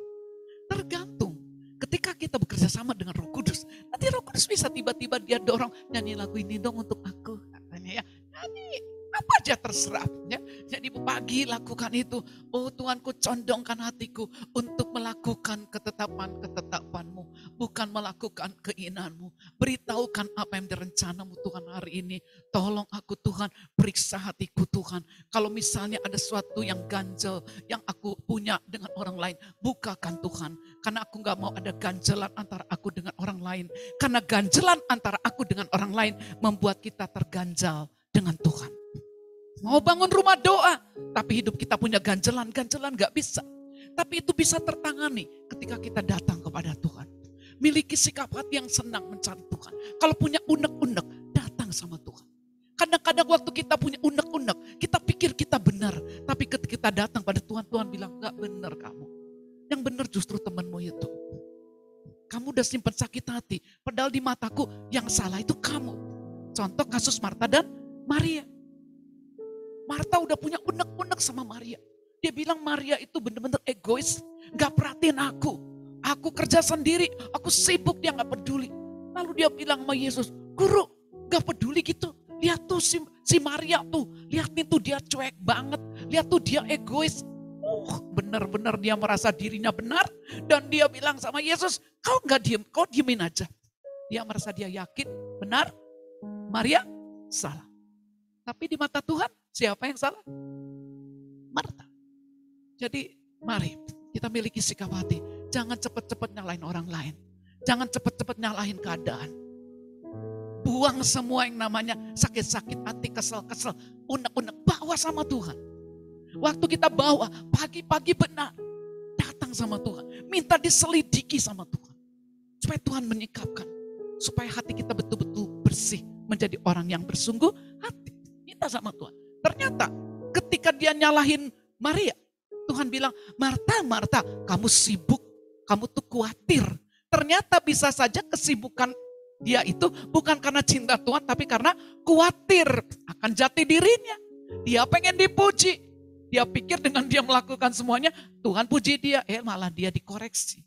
Tergantung. Ketika kita bekerja sama dengan Roh Kudus, nanti Roh Kudus bisa tiba-tiba dia dorong, nyanyi lagu ini dong untuk aku, katanya ya. Nyanyi apa aja terserah ya. Jadi pagi lakukan itu. Oh Tuhanku, condongkan hatiku untuk melakukan ketetapan-ketetapanmu, bukan melakukan keinginanmu. Beritahukan apa yang direncanamu Tuhan hari ini. Tolong aku Tuhan, periksa hatiku Tuhan. Kalau misalnya ada sesuatu yang ganjel yang aku punya dengan orang lain, bukakan Tuhan. Karena aku gak mau ada ganjelan antara aku dengan orang lain. Karena ganjelan antara aku dengan orang lain membuat kita terganjal dengan Tuhan. Mau bangun rumah doa, tapi hidup kita punya ganjelan-ganjelan gak bisa. Tapi itu bisa tertangani ketika kita datang kepada Tuhan. Miliki sikap hati yang senang mencari Tuhan. Kalau punya unek-unek, datang sama Tuhan. Kadang-kadang waktu kita punya unek-unek, kita pikir kita benar. Tapi ketika kita datang pada Tuhan, Tuhan bilang, gak benar kamu. Yang benar justru temanmu itu. Kamu udah simpan sakit hati. Padahal di mataku yang salah itu kamu. Contoh kasus Marta dan Maria. Marta udah punya unek-unek sama Maria. Dia bilang Maria itu benar-benar egois. Gak perhatiin aku. Aku kerja sendiri. Aku sibuk, dia gak peduli. Lalu dia bilang sama Yesus, Guru gak peduli gitu. Lihat tuh si Maria tuh. Lihat nih tuh dia cuek banget. Lihat tuh dia egois. Benar-benar dia merasa dirinya benar. Dan dia bilang sama Yesus, kau gak diem, kau diemin aja. Dia merasa dia yakin, benar. Maria salah. Tapi di mata Tuhan, siapa yang salah? Marta. Jadi mari kita miliki sikap hati. Jangan cepat-cepat nyalahin orang lain. Jangan cepat-cepat nyalahin keadaan. Buang semua yang namanya sakit-sakit hati, kesel-kesel, unek-unek. Bawa sama Tuhan. Waktu kita bawa, pagi-pagi benar. Datang sama Tuhan. Minta diselidiki sama Tuhan. Supaya Tuhan menyikapkan. Supaya hati kita betul-betul bersih. Menjadi orang yang bersungguh hati. Minta sama Tuhan. Ternyata ketika dia nyalahin Maria, Tuhan bilang, Marta, Marta, kamu sibuk, kamu tuh khawatir. Ternyata bisa saja kesibukan dia itu bukan karena cinta Tuhan, tapi karena khawatir akan jati dirinya. Dia pengen dipuji. Dia pikir dengan dia melakukan semuanya, Tuhan puji dia, malah dia dikoreksi.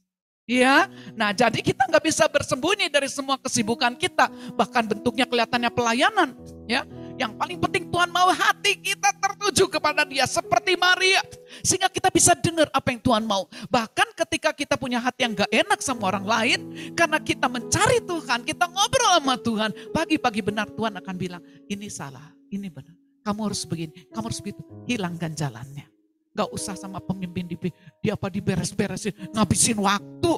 Ya, nah jadi kita nggak bisa bersembunyi dari semua kesibukan kita, bahkan bentuknya kelihatannya pelayanan. Ya, yang paling penting Tuhan mau hati kita tertuju kepada Dia seperti Maria, sehingga kita bisa dengar apa yang Tuhan mau. Bahkan ketika kita punya hati yang nggak enak sama orang lain, karena kita mencari Tuhan, kita ngobrol sama Tuhan, pagi-pagi benar Tuhan akan bilang, ini salah, ini benar, kamu harus begini, kamu harus begitu, hilangkan jalannya. Gak usah sama pemimpin dia apa diberes-beresin, ngabisin waktu.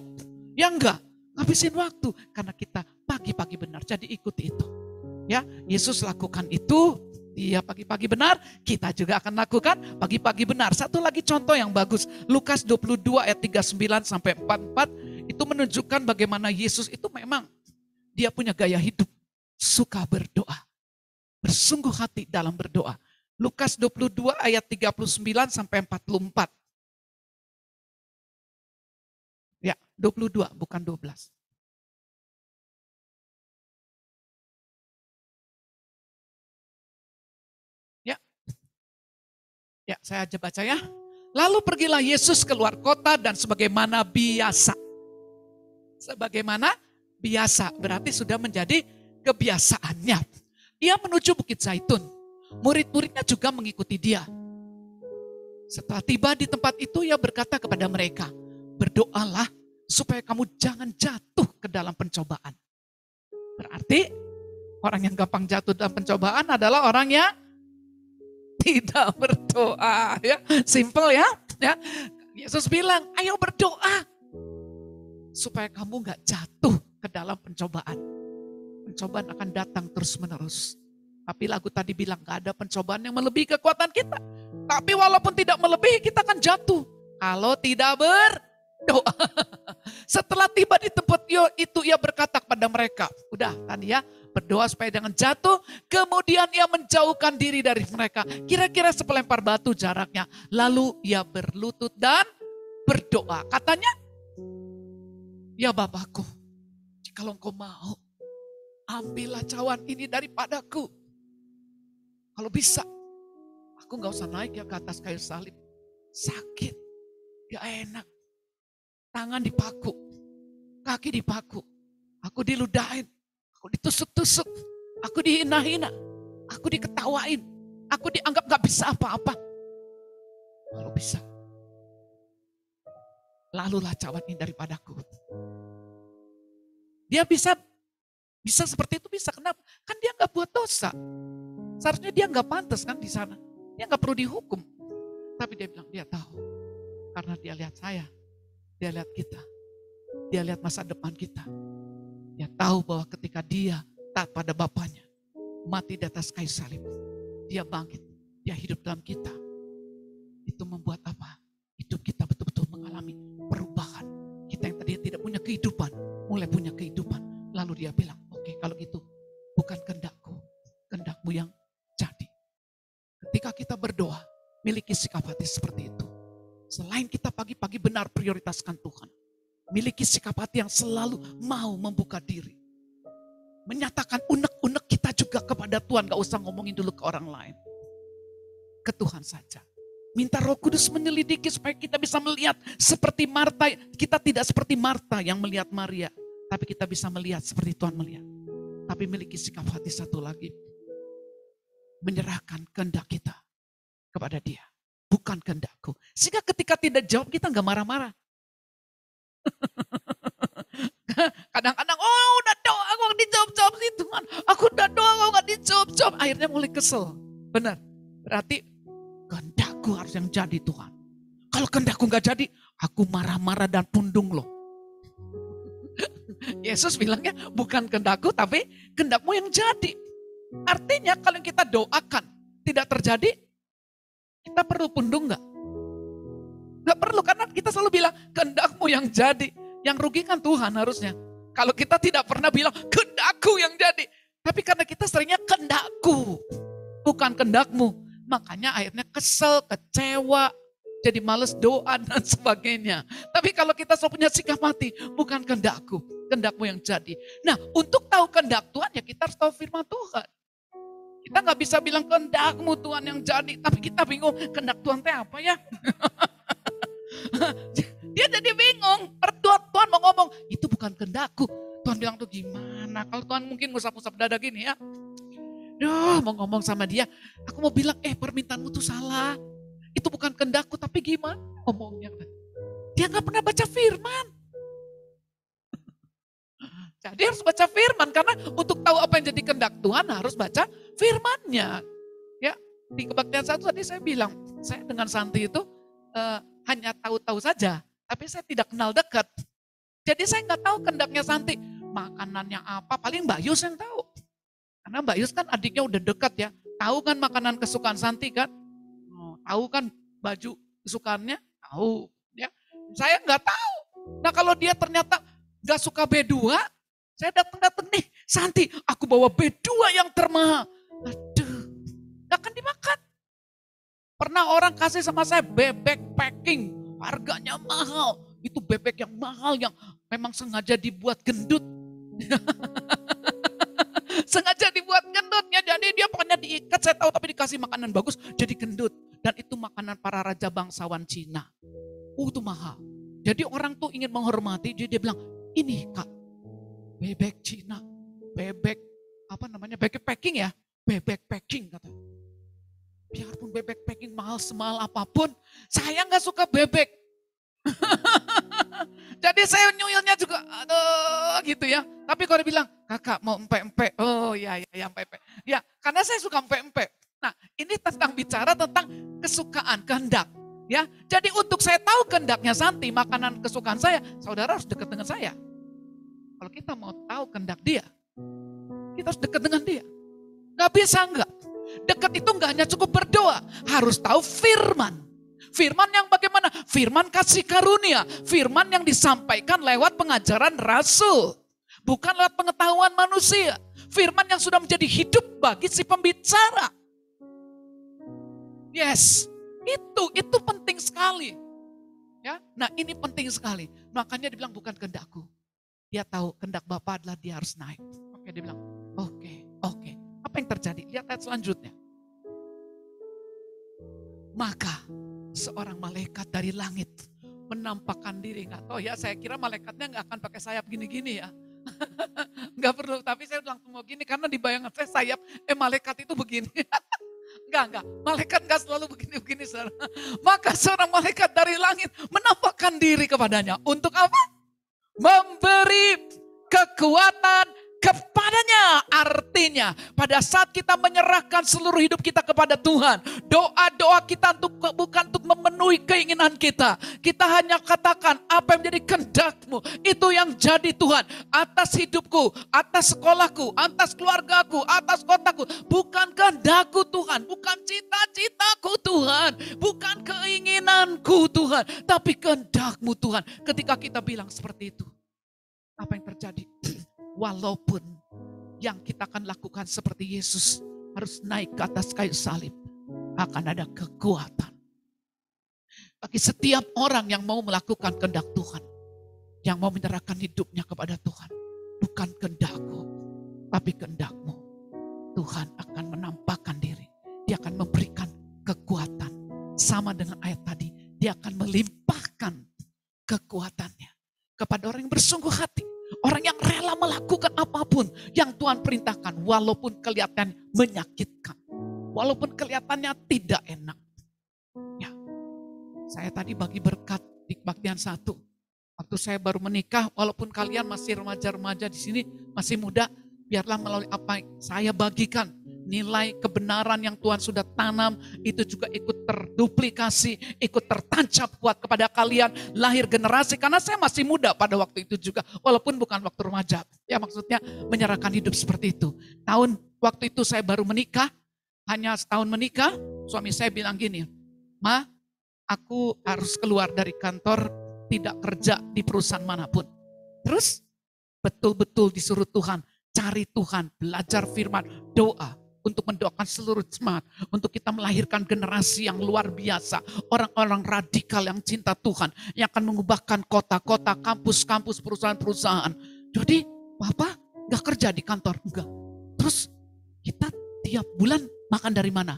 Ya enggak, ngabisin waktu. Karena kita pagi-pagi benar, jadi ikuti itu. Ya, Yesus lakukan itu, Dia pagi-pagi benar, kita juga akan lakukan pagi-pagi benar. Satu lagi contoh yang bagus, Lukas 22 ayat 39 sampai 44, itu menunjukkan bagaimana Yesus itu memang dia punya gaya hidup, suka berdoa, bersungguh hati dalam berdoa. Lukas 22 ayat 39 sampai 44. Ya, 22 bukan 12. Ya, saya aja baca ya. Lalu pergilah Yesus keluar kota dan sebagaimana biasa. Sebagaimana biasa, berarti sudah menjadi kebiasaannya. Ia menuju Bukit Zaitun. Murid-muridnya juga mengikuti dia. Setelah tiba di tempat itu, ia berkata kepada mereka, berdoalah supaya kamu jangan jatuh ke dalam pencobaan. Berarti orang yang gampang jatuh dalam pencobaan adalah orang yang tidak berdoa, ya. Simple ya. Yesus bilang, ayo berdoa supaya kamu nggak jatuh ke dalam pencobaan. Pencobaan akan datang terus-menerus. Tapi lagu tadi bilang gak ada pencobaan yang melebihi kekuatan kita. Tapi walaupun tidak melebihi, kita akan jatuh kalau tidak berdoa. Setelah tiba di tempat itu, ia berkata kepada mereka, udah tadi ya, berdoa supaya jangan jatuh. Kemudian ia menjauhkan diri dari mereka. Kira-kira sepelempar batu jaraknya. Lalu ia berlutut dan berdoa. Katanya, ya Bapakku, jikalau engkau mau, ambillah cawan ini daripadaku. Kalau bisa, aku gak usah naik ya ke atas kayu salib. Sakit, gak enak. Tangan dipaku, kaki dipaku. Aku diludahin, aku ditusuk-tusuk, aku dihina-hina, aku diketawain, aku dianggap gak bisa apa-apa. Kalau bisa, lalulah cawan ini daripadaku. Dia bisa seperti itu, bisa. Kenapa? Kan dia gak buat dosa. Seharusnya dia gak pantas kan di sana. Dia gak perlu dihukum. Tapi dia bilang, dia tahu. Karena dia lihat saya. Dia lihat kita. Dia lihat masa depan kita. Dia tahu bahwa ketika dia taat pada Bapaknya, mati di atas kayu salib, dia bangkit. Dia hidup dalam kita. Itu membuat apa? Hidup kita betul-betul mengalami perubahan. Kita yang tadi tidak punya kehidupan, mulai punya kehidupan. Lalu dia bilang, oke, kalau gitu bukan kehendakku, kehendakmu yang jadi. Ketika kita berdoa, miliki sikap hati seperti itu. Selain kita pagi-pagi benar prioritaskan Tuhan, miliki sikap hati yang selalu mau membuka diri. Menyatakan unek-unek kita juga kepada Tuhan, gak usah ngomongin dulu ke orang lain. Ke Tuhan saja. Minta Roh Kudus menyelidiki supaya kita bisa melihat seperti Marta. Kita tidak seperti Marta yang melihat Maria, tapi kita bisa melihat seperti Tuhan melihat. Tapi miliki sikap hati satu lagi. Menyerahkan kehendak kita kepada dia. Bukan kehendakku. Sehingga ketika tidak jawab kita gak marah-marah. Kadang-kadang, oh udah doa aku gak dijawab-jawab sih Tuhan. Aku udah doa aku gak dijawab-jawab. Akhirnya mulai kesel. Benar. Berarti kehendakku harus yang jadi Tuhan. Kalau kehendakku gak jadi, aku marah-marah dan pundung loh. Yesus bilangnya bukan kehendakku tapi kehendakmu yang jadi. Artinya kalau kita doakan tidak terjadi, kita perlu pundung gak? Gak perlu, karena kita selalu bilang kehendakmu yang jadi. Yang rugi kan Tuhan harusnya. Kalau kita tidak pernah bilang kehendakku yang jadi. Tapi karena kita seringnya kehendakku, bukan kehendakmu. Makanya akhirnya kesel, kecewa, jadi males doa dan sebagainya. Tapi kalau kita selalu punya sikap hati, bukan kehendakku, kehendakmu yang jadi. Nah, untuk tahu kehendak Tuhan ya kita harus tahu firman Tuhan. Kita gak bisa bilang kehendakmu Tuhan yang jadi, tapi kita bingung kehendak Tuhan itu apa ya? Dia jadi bingung. Tuhan mau ngomong, itu bukan kehendakku. Tuhan bilang tuh gimana? Kalau Tuhan mungkin ngusap-ngusap dada gini ya. Duh, mau ngomong sama dia. Aku mau bilang, permintaanmu tuh salah. Itu bukan kehendakku, tapi gimana ngomongnya? Dia gak pernah baca firman. Jadi harus baca firman, karena untuk tahu apa yang jadi kehendak Tuhan harus baca firmannya. Ya, di kebaktian satu tadi saya bilang, saya dengan Santi itu hanya tahu-tahu saja, tapi saya tidak kenal dekat. Jadi saya nggak tahu kehendaknya Santi, makanannya apa, paling Mbak Yus yang tahu. Karena Mbak Yus kan adiknya udah dekat ya, Tahu kan makanan kesukaan Santi kan? Tahu kan baju kesukaannya? Tahu. Ya, saya nggak tahu. Nah kalau dia ternyata nggak suka B2, saya datang nih, Santi, aku bawa B2 yang termahal. Aduh, nggak akan dimakan. Pernah orang kasih sama saya bebek packing, harganya mahal. Itu bebek yang mahal yang memang sengaja dibuat gendut. Sengaja dibuat gendut ya, jadi dia pokoknya diikat, saya tahu, tapi dikasih makanan bagus jadi gendut. Dan itu makanan para raja bangsawan Cina. Itu mahal. Jadi orang tuh ingin menghormati, dia bilang, ini Kak, bebek Cina, bebek bebek packing ya, bebek packing kata. Biarpun bebek packing mahal semahal apapun, saya nggak suka bebek. Jadi saya nyuyulnya juga, aduh gitu ya. Tapi kalau dia bilang, kakak mau empek-empek, oh ya empek-empek. Ya karena saya suka empek-empek. Nah ini tentang bicara tentang kesukaan, kehendak. Ya, jadi untuk saya tahu kehendaknya Santi, makanan kesukaan saya, saudara harus dekat dengan saya. Kalau kita mau tahu kehendak dia, kita harus dekat dengan dia. Gak bisa enggak. Dekat itu enggak hanya cukup berdoa, harus tahu firman. Firman yang bagaimana? Firman kasih karunia. Firman yang disampaikan lewat pengajaran rasul. Bukan lewat pengetahuan manusia. Firman yang sudah menjadi hidup bagi si pembicara. Yes, itu penting sekali. Ya, nah ini penting sekali. Makanya dibilang bukan kehendakku. Dia tahu kehendak Bapa adalah dia harus naik. Oke, dia bilang, oke. Apa yang terjadi? Lihat ayat selanjutnya. Maka seorang malaikat dari langit menampakkan diri. Nggak tahu ya, saya kira malaikatnya nggak akan pakai sayap gini-gini ya. Nggak perlu, tapi saya langsung mau gini karena di bayangan saya sayap, malaikat itu begini. Enggak. Malaikat enggak selalu begini-begini, saudara. Maka seorang malaikat dari langit menampakkan diri kepadanya. Untuk apa? Memberi kekuatan kepadanya. Artinya pada saat kita menyerahkan seluruh hidup kita kepada Tuhan, doa-doa kita bukan untuk memenuhi keinginan kita. Kita hanya katakan apa yang menjadi kehendak-Mu, itu yang jadi Tuhan. Atas hidupku, atas sekolahku, atas keluargaku, atas kotaku. Bukan kehendak-Ku Tuhan, bukan cita-citaku Tuhan, bukan keinginanku Tuhan, tapi kehendak-Mu Tuhan. Ketika kita bilang seperti itu, apa yang terjadi? Walaupun yang kita akan lakukan seperti Yesus harus naik ke atas kayu salib, akan ada kekuatan. Bagi setiap orang yang mau melakukan kehendak Tuhan, yang mau menyerahkan hidupnya kepada Tuhan, bukan kehendakku, tapi kehendak-Mu, Tuhan akan menampakkan diri. Dia akan memberikan kekuatan. Sama dengan ayat tadi, dia akan melimpahkan kekuatannya kepada orang yang bersungguh hati. Orang yang rela melakukan apapun yang Tuhan perintahkan. Walaupun kelihatan menyakitkan. Walaupun kelihatannya tidak enak. Ya, saya tadi bagi berkat di kebaktian 1. Waktu saya baru menikah, walaupun kalian masih remaja-remaja di sini, masih muda, biarlah melalui apa yang saya bagikan. Nilai kebenaran yang Tuhan sudah tanam, itu juga ikut terduplikasi, ikut tertancap kuat kepada kalian, lahir generasi. Karena saya masih muda pada waktu itu juga, walaupun bukan waktu remaja. Ya maksudnya menyerahkan hidup seperti itu. Waktu itu saya baru menikah, hanya setahun menikah, suami saya bilang gini, Ma, aku harus keluar dari kantor, tidak kerja di perusahaan manapun. Terus betul-betul disuruh Tuhan, cari Tuhan, belajar firman, doa. Untuk mendoakan seluruh jemaat. Untuk kita melahirkan generasi yang luar biasa. Orang-orang radikal yang cinta Tuhan. Yang akan mengubahkan kota-kota, kampus-kampus, perusahaan-perusahaan. Jadi Bapak gak kerja di kantor? Enggak. Terus kita tiap bulan makan dari mana?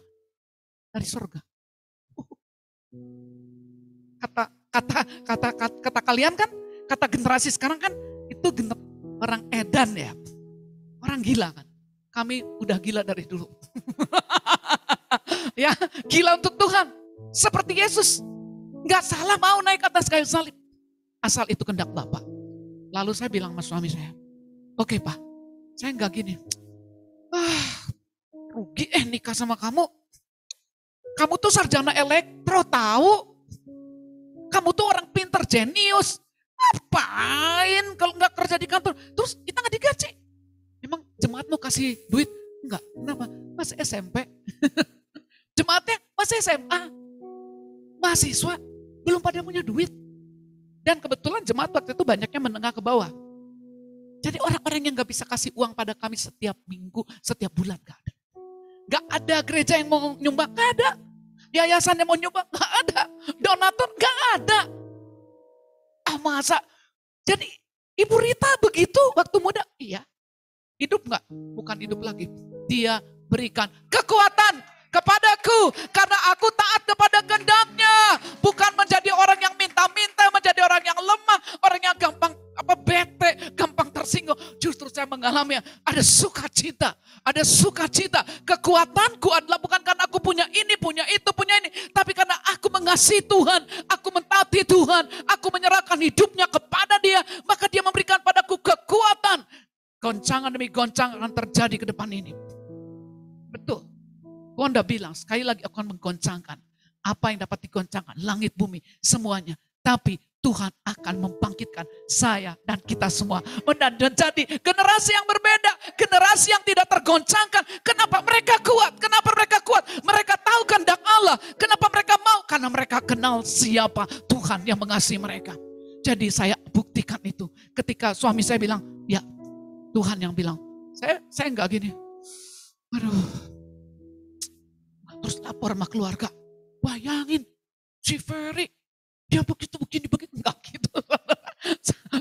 Dari surga. Kata kalian kan, kata generasi sekarang kan, itu orang edan ya. Orang gila kan. Kami udah gila dari dulu. Ya, gila untuk Tuhan. Seperti Yesus. Gak salah mau naik atas kayu salib. Asal itu kehendak Bapak. Lalu saya bilang sama suami saya, oke Pak, saya gak gini. Rugi nikah sama kamu. Kamu tuh sarjana elektro tahu. Kamu tuh orang pinter, jenius. Ngapain kalau gak kerja di kantor? Terus kita gak digaji. Emang jemaat mau kasih duit? enggak. Kenapa? Masih SMP. Jemaatnya masih SMA. Mahasiswa. Belum pada punya duit. Dan kebetulan jemaat waktu itu banyaknya menengah ke bawah. Jadi orang-orang yang gak bisa kasih uang pada kami setiap minggu, setiap bulan gak ada. Gak ada gereja yang mau nyumbang, gak ada. Yayasan yang mau nyumbang, gak ada. Donatur, gak ada. Masa? Jadi Ibu Rita begitu waktu muda? Iya. Hidup gak? Bukan hidup lagi. Dia berikan kekuatan kepadaku karena aku taat kepada kehendaknya, bukan menjadi orang yang minta-minta, menjadi orang yang lemah, orang yang gampang bete, gampang tersinggung. Justru saya mengalami ada sukacita, Kekuatanku adalah bukan karena aku punya ini, punya itu, punya ini, tapi karena aku mengasihi Tuhan, aku mentaati Tuhan, aku menyerahkan hidupnya kepada Dia, maka Dia memberikan padaku kekuatan. Goncangan demi goncangan akan terjadi ke depan ini. Betul. Tuhan udah bilang, sekali lagi aku akan menggoncangkan. Apa yang dapat digoncangkan? Langit, bumi, semuanya. Tapi Tuhan akan membangkitkan saya dan kita semua. Menjadi generasi yang berbeda. Generasi yang tidak tergoncangkan. Kenapa mereka kuat? Kenapa mereka kuat? Mereka tahu kehendak Allah. Kenapa mereka mau? Karena mereka kenal siapa Tuhan yang mengasihi mereka. Jadi saya buktikan itu. Ketika suami saya bilang, ya Tuhan yang bilang. Saya enggak gini. Aduh. Terus lapor sama keluarga. Bayangin, si Ferry, dia begitu, enggak gitu.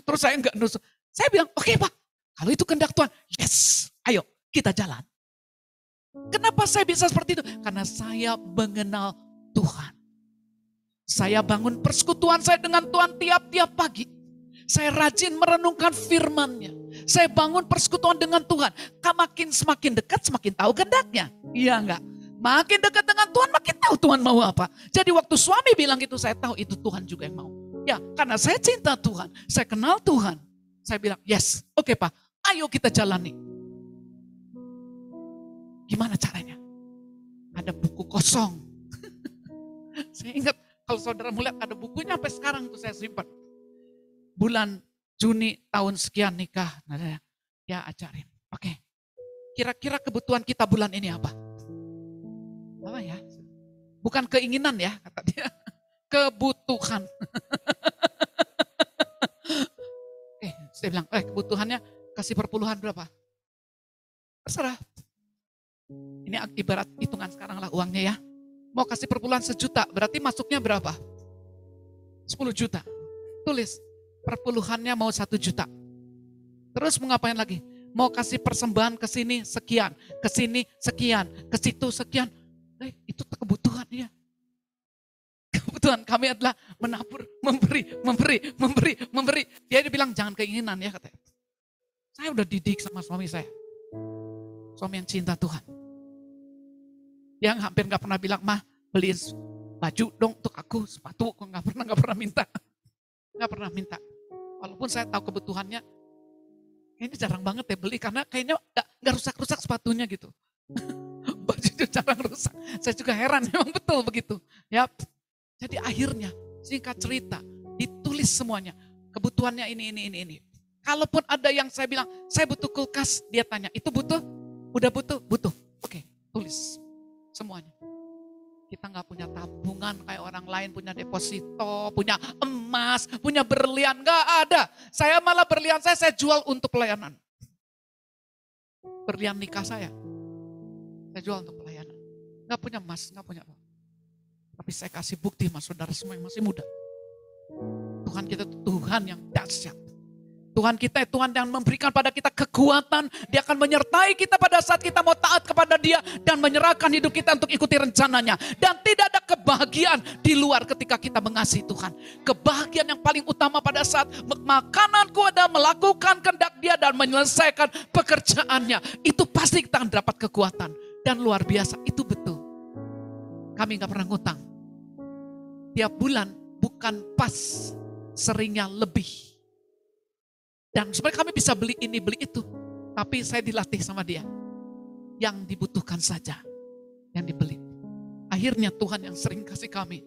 Terus saya enggak nusuk. Saya bilang, oke Pak, kalau itu kehendak Tuhan, yes, ayo kita jalan. Kenapa saya bisa seperti itu? Karena saya mengenal Tuhan. Saya bangun persekutuan saya dengan Tuhan tiap-tiap pagi. Saya rajin merenungkan firman-Nya. Saya bangun persekutuan dengan Tuhan. Semakin dekat, semakin tahu kehendaknya. Iya enggak? Makin dekat dengan Tuhan, makin tahu Tuhan mau apa. Jadi waktu suami bilang gitu, saya tahu itu Tuhan juga yang mau. Ya, karena saya cinta Tuhan, saya kenal Tuhan. Saya bilang, yes, oke Pak, ayo kita jalani. Gimana caranya? Ada buku kosong. Saya ingat, kalau saudara melihat ada bukunya sampai sekarang tuh saya simpan. Bulan Juni tahun sekian nikah, nah, ya ajarin. Oke, kira-kira kebutuhan kita bulan ini apa? Apa ya? Bukan keinginan ya, kata dia. Kebutuhan. Saya bilang, kebutuhannya kasih perpuluhan berapa? Terserah. Ini ibarat hitungan sekarang lah uangnya ya. Mau kasih perpuluhan 1 juta, berarti masuknya berapa? 10 juta. Tulis, perpuluhannya mau 1 juta. Terus mau ngapain lagi? Mau kasih persembahan ke sini sekian, ke sini sekian, ke situ sekian. Itu kebutuhan ya. Kebutuhan kami adalah menabur, memberi. Dia bilang jangan keinginan ya katanya. Saya udah didik sama suami saya. Suami yang cinta Tuhan. Yang hampir gak pernah bilang, mah beliin baju dong untuk aku, sepatu. Kok gak pernah minta. Gak pernah minta. Walaupun saya tahu kebutuhannya, ini jarang banget ya beli karena kayaknya gak rusak-rusak sepatunya gitu. Baju itu jarang rusak. Saya juga heran, memang betul begitu. Ya, jadi akhirnya singkat cerita ditulis semuanya. Kebutuhannya ini. Kalaupun ada yang saya bilang, saya butuh kulkas, dia tanya, itu butuh? Udah butuh? Butuh. Oke, tulis semuanya. Kita nggak punya tabungan kayak orang lain, punya deposito, punya emas, punya berlian, nggak ada. Saya malah berlian saya jual untuk pelayanan. Berlian nikah saya jual untuk pelayanan. Nggak punya emas, nggak punya apa. Tapi saya kasih bukti mas saudara semua yang masih muda. Tuhan kita itu Tuhan yang dahsyat. Tuhan kita Tuhan yang memberikan pada kita kekuatan. Dia akan menyertai kita pada saat kita mau taat kepada Dia. Dan menyerahkan hidup kita untuk ikuti rencananya. Dan tidak ada kebahagiaan di luar ketika kita mengasihi Tuhan. Kebahagiaan yang paling utama pada saat makananku adalah melakukan kehendak Dia dan menyelesaikan pekerjaannya. Itu pasti kita akan dapat kekuatan. Dan luar biasa, itu betul. Kami gak pernah ngutang. Tiap bulan bukan pas, seringnya lebih. Dan sebenarnya kami bisa beli ini, beli itu. Tapi saya dilatih sama dia. Yang dibutuhkan saja. Yang dibeli. Akhirnya Tuhan yang sering kasih kami.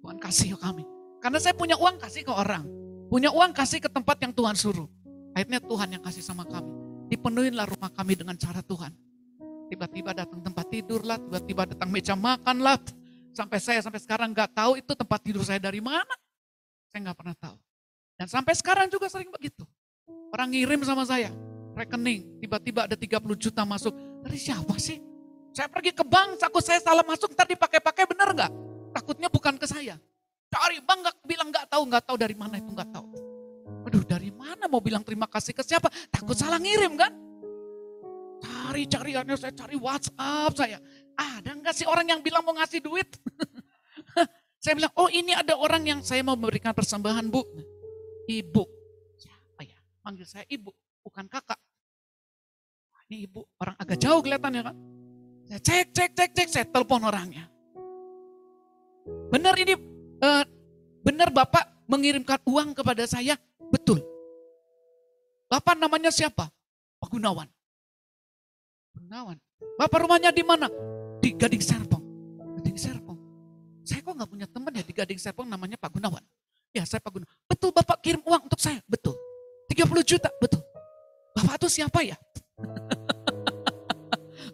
Tuhan kasih ke kami. Karena saya punya uang kasih ke orang. Punya uang kasih ke tempat yang Tuhan suruh. Akhirnya Tuhan yang kasih sama kami. Dipenuhinlah rumah kami dengan cara Tuhan. Tiba-tiba datang tempat tidur lah, tiba-tiba datang meja makan lah. Sampai sekarang nggak tahu itu tempat tidur saya dari mana. Saya nggak pernah tahu. Dan sampai sekarang juga sering begitu. Orang ngirim sama saya, rekening, tiba-tiba ada 30 juta masuk. Dari siapa sih? Saya pergi ke bank, takut saya salah masuk, ntar dipakai-pakai, bener nggak? Takutnya bukan ke saya. Cari bank bilang nggak tahu dari mana itu nggak tahu. Aduh, dari mana mau bilang terima kasih ke siapa? Takut salah ngirim kan? Cari-cariannya saya cari WhatsApp saya. Ada nggak sih orang yang bilang mau ngasih duit? Saya bilang, oh ini ada orang yang saya mau memberikan persembahan, Bu. Ibu. Siapa ya? Manggil saya ibu, bukan kakak. Ini ibu, orang agak jauh kelihatannya kan. Saya cek, saya telepon orangnya. Benar ini, benar Bapak mengirimkan uang kepada saya? Betul. Bapak namanya siapa? Pak Gunawan. Gunawan. Bapak rumahnya di mana? Di Gading Serpong. Gading Serpong. Saya kok nggak punya teman ya di Gading Serpong namanya Pak Gunawan. Ya saya Pak Gunawan. Betul Bapak kirim uang untuk saya? Betul. 30 juta? Betul. Bapak itu siapa ya?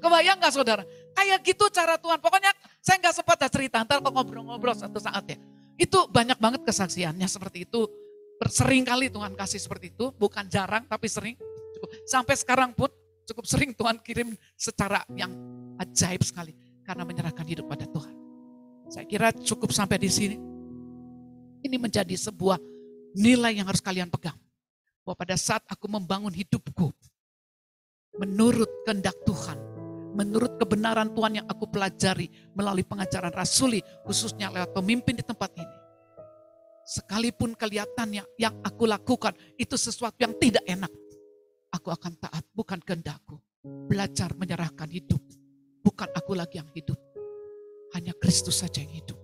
Kebayang gak saudara? Kayak gitu cara Tuhan. Pokoknya saya gak sempat cerita. Ntar kok ngobrol-ngobrol satu saat ya. Itu banyak banget kesaksiannya seperti itu. Sering kali Tuhan kasih seperti itu. Bukan jarang tapi sering. Sampai sekarang pun cukup sering Tuhan kirim secara yang ajaib sekali. Karena menyerahkan hidup pada Tuhan. Saya kira cukup sampai di sini. Ini menjadi sebuah nilai yang harus kalian pegang. Bahwa pada saat aku membangun hidupku. Menurut kehendak Tuhan. Menurut kebenaran Tuhan yang aku pelajari melalui pengajaran rasuli, khususnya lewat pemimpin di tempat ini. Sekalipun kelihatannya yang aku lakukan itu sesuatu yang tidak enak. Aku akan taat, bukan kehendakku. Belajar menyerahkan hidup. Bukan aku lagi yang hidup. Hanya Kristus saja yang hidup.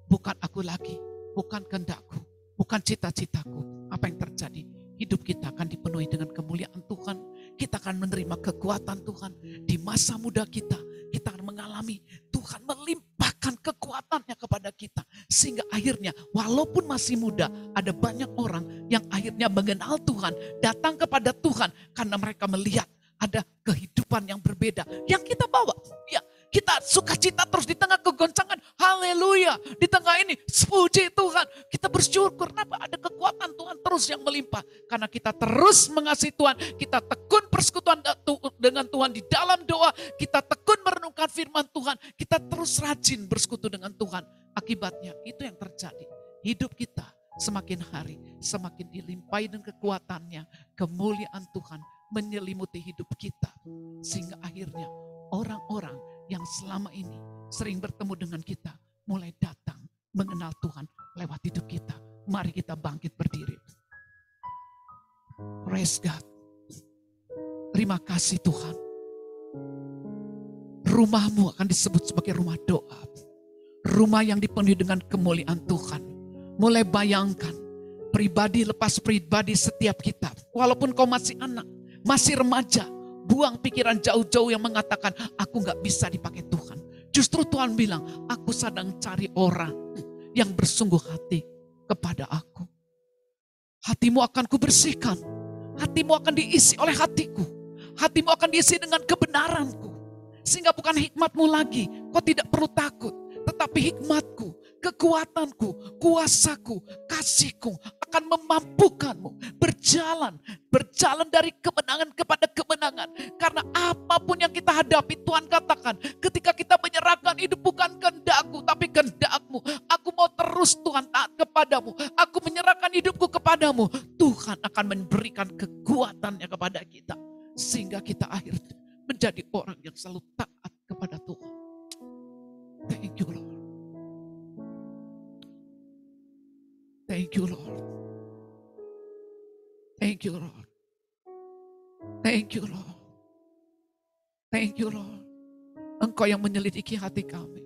Bukan aku lagi, bukan kehendakku, bukan cita-citaku. Apa yang terjadi? Hidup kita akan dipenuhi dengan kemuliaan Tuhan. Kita akan menerima kekuatan Tuhan. Di masa muda kita akan mengalami Tuhan melimpahkan kekuatannya kepada kita. Sehingga akhirnya walaupun masih muda, ada banyak orang yang akhirnya mengenal Tuhan. Datang kepada Tuhan karena mereka melihat ada kehidupan yang berbeda. Yang kita bawa. Ya, kita sukacita terus di tengah kegoncangan. Haleluya. Di tengah ini, puji Tuhan. Kita bersyukur. Kenapa ada kekuatan Tuhan terus yang melimpah. Karena kita terus mengasihi Tuhan. Kita tekun persekutuan dengan Tuhan di dalam doa. Kita tekun merenungkan firman Tuhan. Kita terus rajin bersekutu dengan Tuhan. Akibatnya itu yang terjadi. Hidup kita semakin hari semakin dilimpahi dengan kekuatannya. Kemuliaan Tuhan menyelimuti hidup kita. Sehingga akhirnya orang-orang yang selama ini sering bertemu dengan kita mulai datang mengenal Tuhan lewat hidup kita. Mari kita bangkit berdiri. Praise God. Terima kasih Tuhan. Rumahmu akan disebut sebagai rumah doa. Rumah yang dipenuhi dengan kemuliaan Tuhan. Mulai bayangkan pribadi lepas pribadi setiap kita. Walaupun kau masih anak, masih remaja, buang pikiran jauh-jauh yang mengatakan aku gak bisa dipakai Tuhan. Justru Tuhan bilang, aku sedang cari orang yang bersungguh hati kepada aku. Hatimu akan kubersihkan. Hatimu akan diisi oleh hatiku. Hatimu akan diisi dengan kebenaranku. Sehingga bukan hikmatmu lagi, kau tidak perlu takut. Tetapi hikmatku, kekuatanku, kuasaku, kasihku akan memampukanmu berjalan dari kemenangan kepada kemenangan. Karena apapun yang kita hadapi, Tuhan katakan, ketika kita menyerahkan hidup bukan kehendakku, tapi kehendakmu. Aku mau terus Tuhan taat kepadamu. Aku menyerahkan hidupku kepadamu. Tuhan akan memberikan kekuatannya kepada kita. Sehingga kita akhirnya menjadi orang yang selalu taat kepada Tuhan. Thank you Lord. Thank you Lord. Thank you Lord. Thank you Lord. Thank you Lord. Engkau yang menyelidiki hati kami.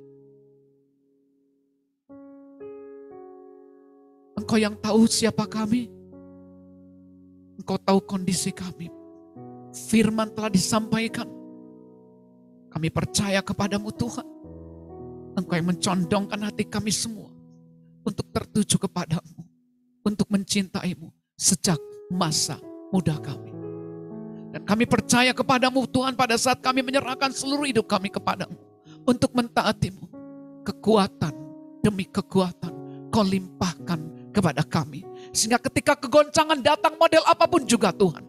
Engkau yang tahu siapa kami. Engkau tahu kondisi kami. Firman telah disampaikan. Kami percaya kepadamu Tuhan. Engkau yang mencondongkan hati kami semua untuk tertuju kepadamu, untuk mencintaimu sejak masa muda kami. Dan kami percaya kepadamu Tuhan pada saat kami menyerahkan seluruh hidup kami kepadamu. Untuk mentaatimu. Kekuatan demi kekuatan kau limpahkan kepada kami. Sehingga ketika kegoncangan datang model apapun juga Tuhan.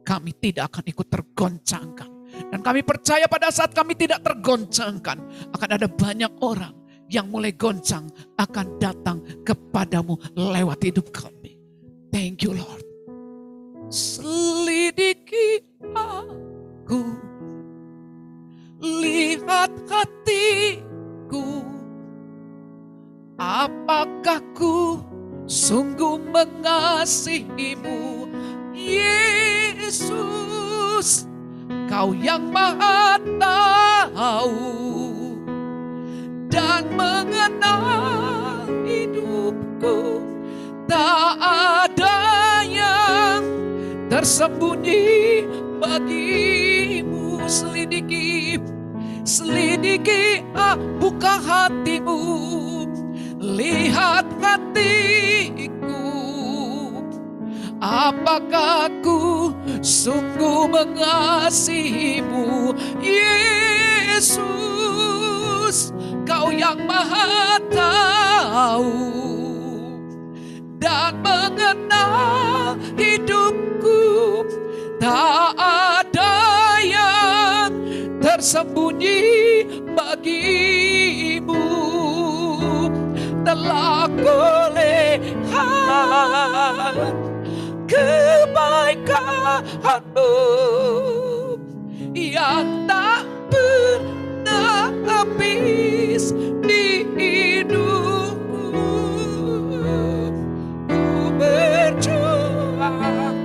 Kami tidak akan ikut tergoncangkan. Dan kami percaya pada saat kami tidak tergoncangkan. Akan ada banyak orang yang mulai goncang akan datang kepadamu lewat hidup kami. Thank you Lord. Selidiki aku, lihat hatiku, apakah ku sungguh mengasihimu, Yesus, Kau yang Maha tahu dan mengenal hidupku. Tak ada yang tersembunyi bagimu. Selidiki, buka hatimu, lihat hatiku, apakah aku sungguh mengasihimu, Yesus, Kau yang Maha tahu dan mengenal hidupku. Tak ada yang tersembunyi bagimu. Telah kulihat kebaikan-Mu yang tak pernah habis di hidupku. Ku berjuang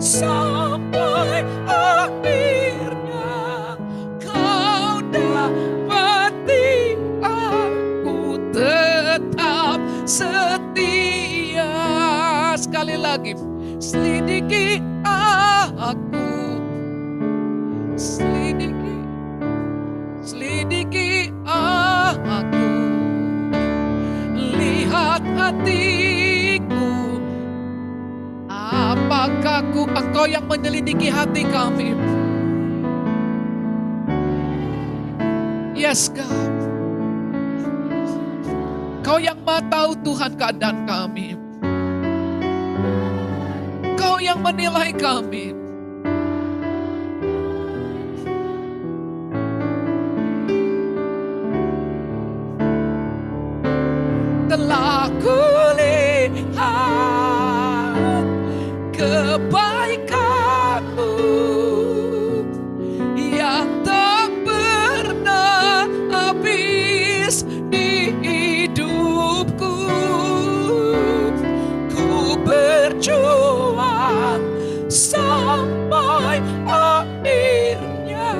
sampai akhirnya Kau dapati aku tetap setia. Sekali lagi, selidiki aku, selidiki aku, lihat hatiku, apakah Engkau yang menyelidiki hati kami. Yes God, Kau yang Maha tahu Tuhan keadaan kami. Kau yang menilai kami. Telah kulihat kebaikan-Mu yang tak pernah habis di hidupku. Ku berjuang sampai akhirnya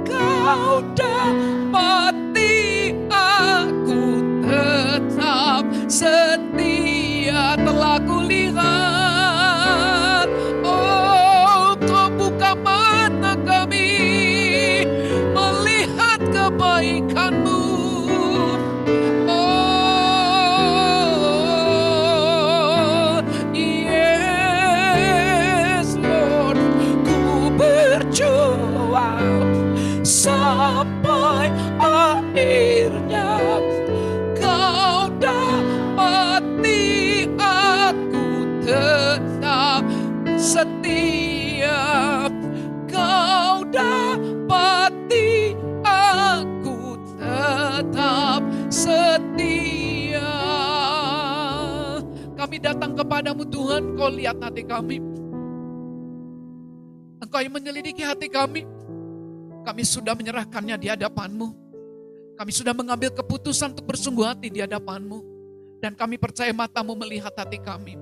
Kau dapati aku tetap setia. Telah kulihat, oh Kau buka mata kami melihat kebaikan-Mu. Oh yes Lord, ku berjuang sampai akhirnya Kau dapati aku tetap setia. Kau dapati aku tetap setia. Kami datang kepadamu Tuhan, Kau lihat hati kami. Engkau yang menyelidiki hati kami. Kami sudah menyerahkannya di hadapan-Mu. Kami sudah mengambil keputusan untuk bersungguh hati di hadapan-Mu. Dan kami percaya mata-Mu melihat hati kami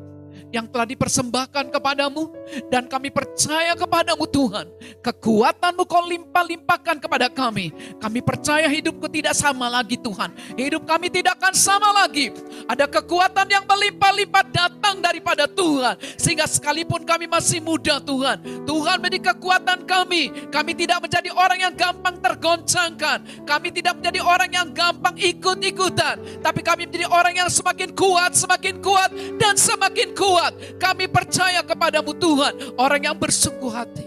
yang telah dipersembahkan kepadamu. Dan kami percaya kepadamu Tuhan. Kekuatan-Mu Kau limpah-limpahkan kepada kami. Kami percaya hidupku tidak sama lagi Tuhan. Hidup kami tidak akan sama lagi. Ada kekuatan yang melimpah-limpah datang daripada Tuhan. Sehingga sekalipun kami masih muda Tuhan, Tuhan beri kekuatan kami. Kami tidak menjadi orang yang gampang tergoncangkan. Kami tidak menjadi orang yang gampang ikut-ikutan. Tapi kami menjadi orang yang semakin kuat, dan semakin kuat. Kami percaya kepadamu Tuhan. Orang yang bersungguh hati.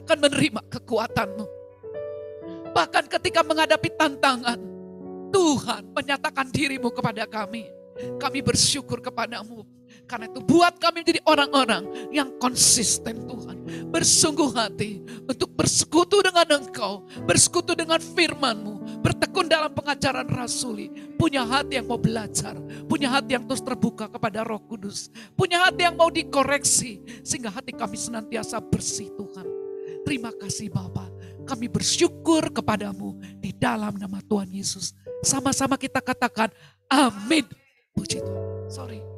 akan menerima kekuatan-Mu. Bahkan ketika menghadapi tantangan, Tuhan menyatakan diri-Mu kepada kami. Kami bersyukur kepadamu. Karena itu buat kami menjadi orang-orang yang konsisten Tuhan. Bersungguh hati untuk bersekutu dengan Engkau. Bersekutu dengan firman-Mu. Bertekun dalam pengajaran rasuli. Punya hati yang mau belajar. Punya hati yang terus terbuka kepada Roh Kudus. Punya hati yang mau dikoreksi. Sehingga hati kami senantiasa bersih Tuhan. Terima kasih Bapa. Kami bersyukur kepadamu di dalam nama Tuhan Yesus. Sama-sama kita katakan amin. Puji Tuhan. Sorry.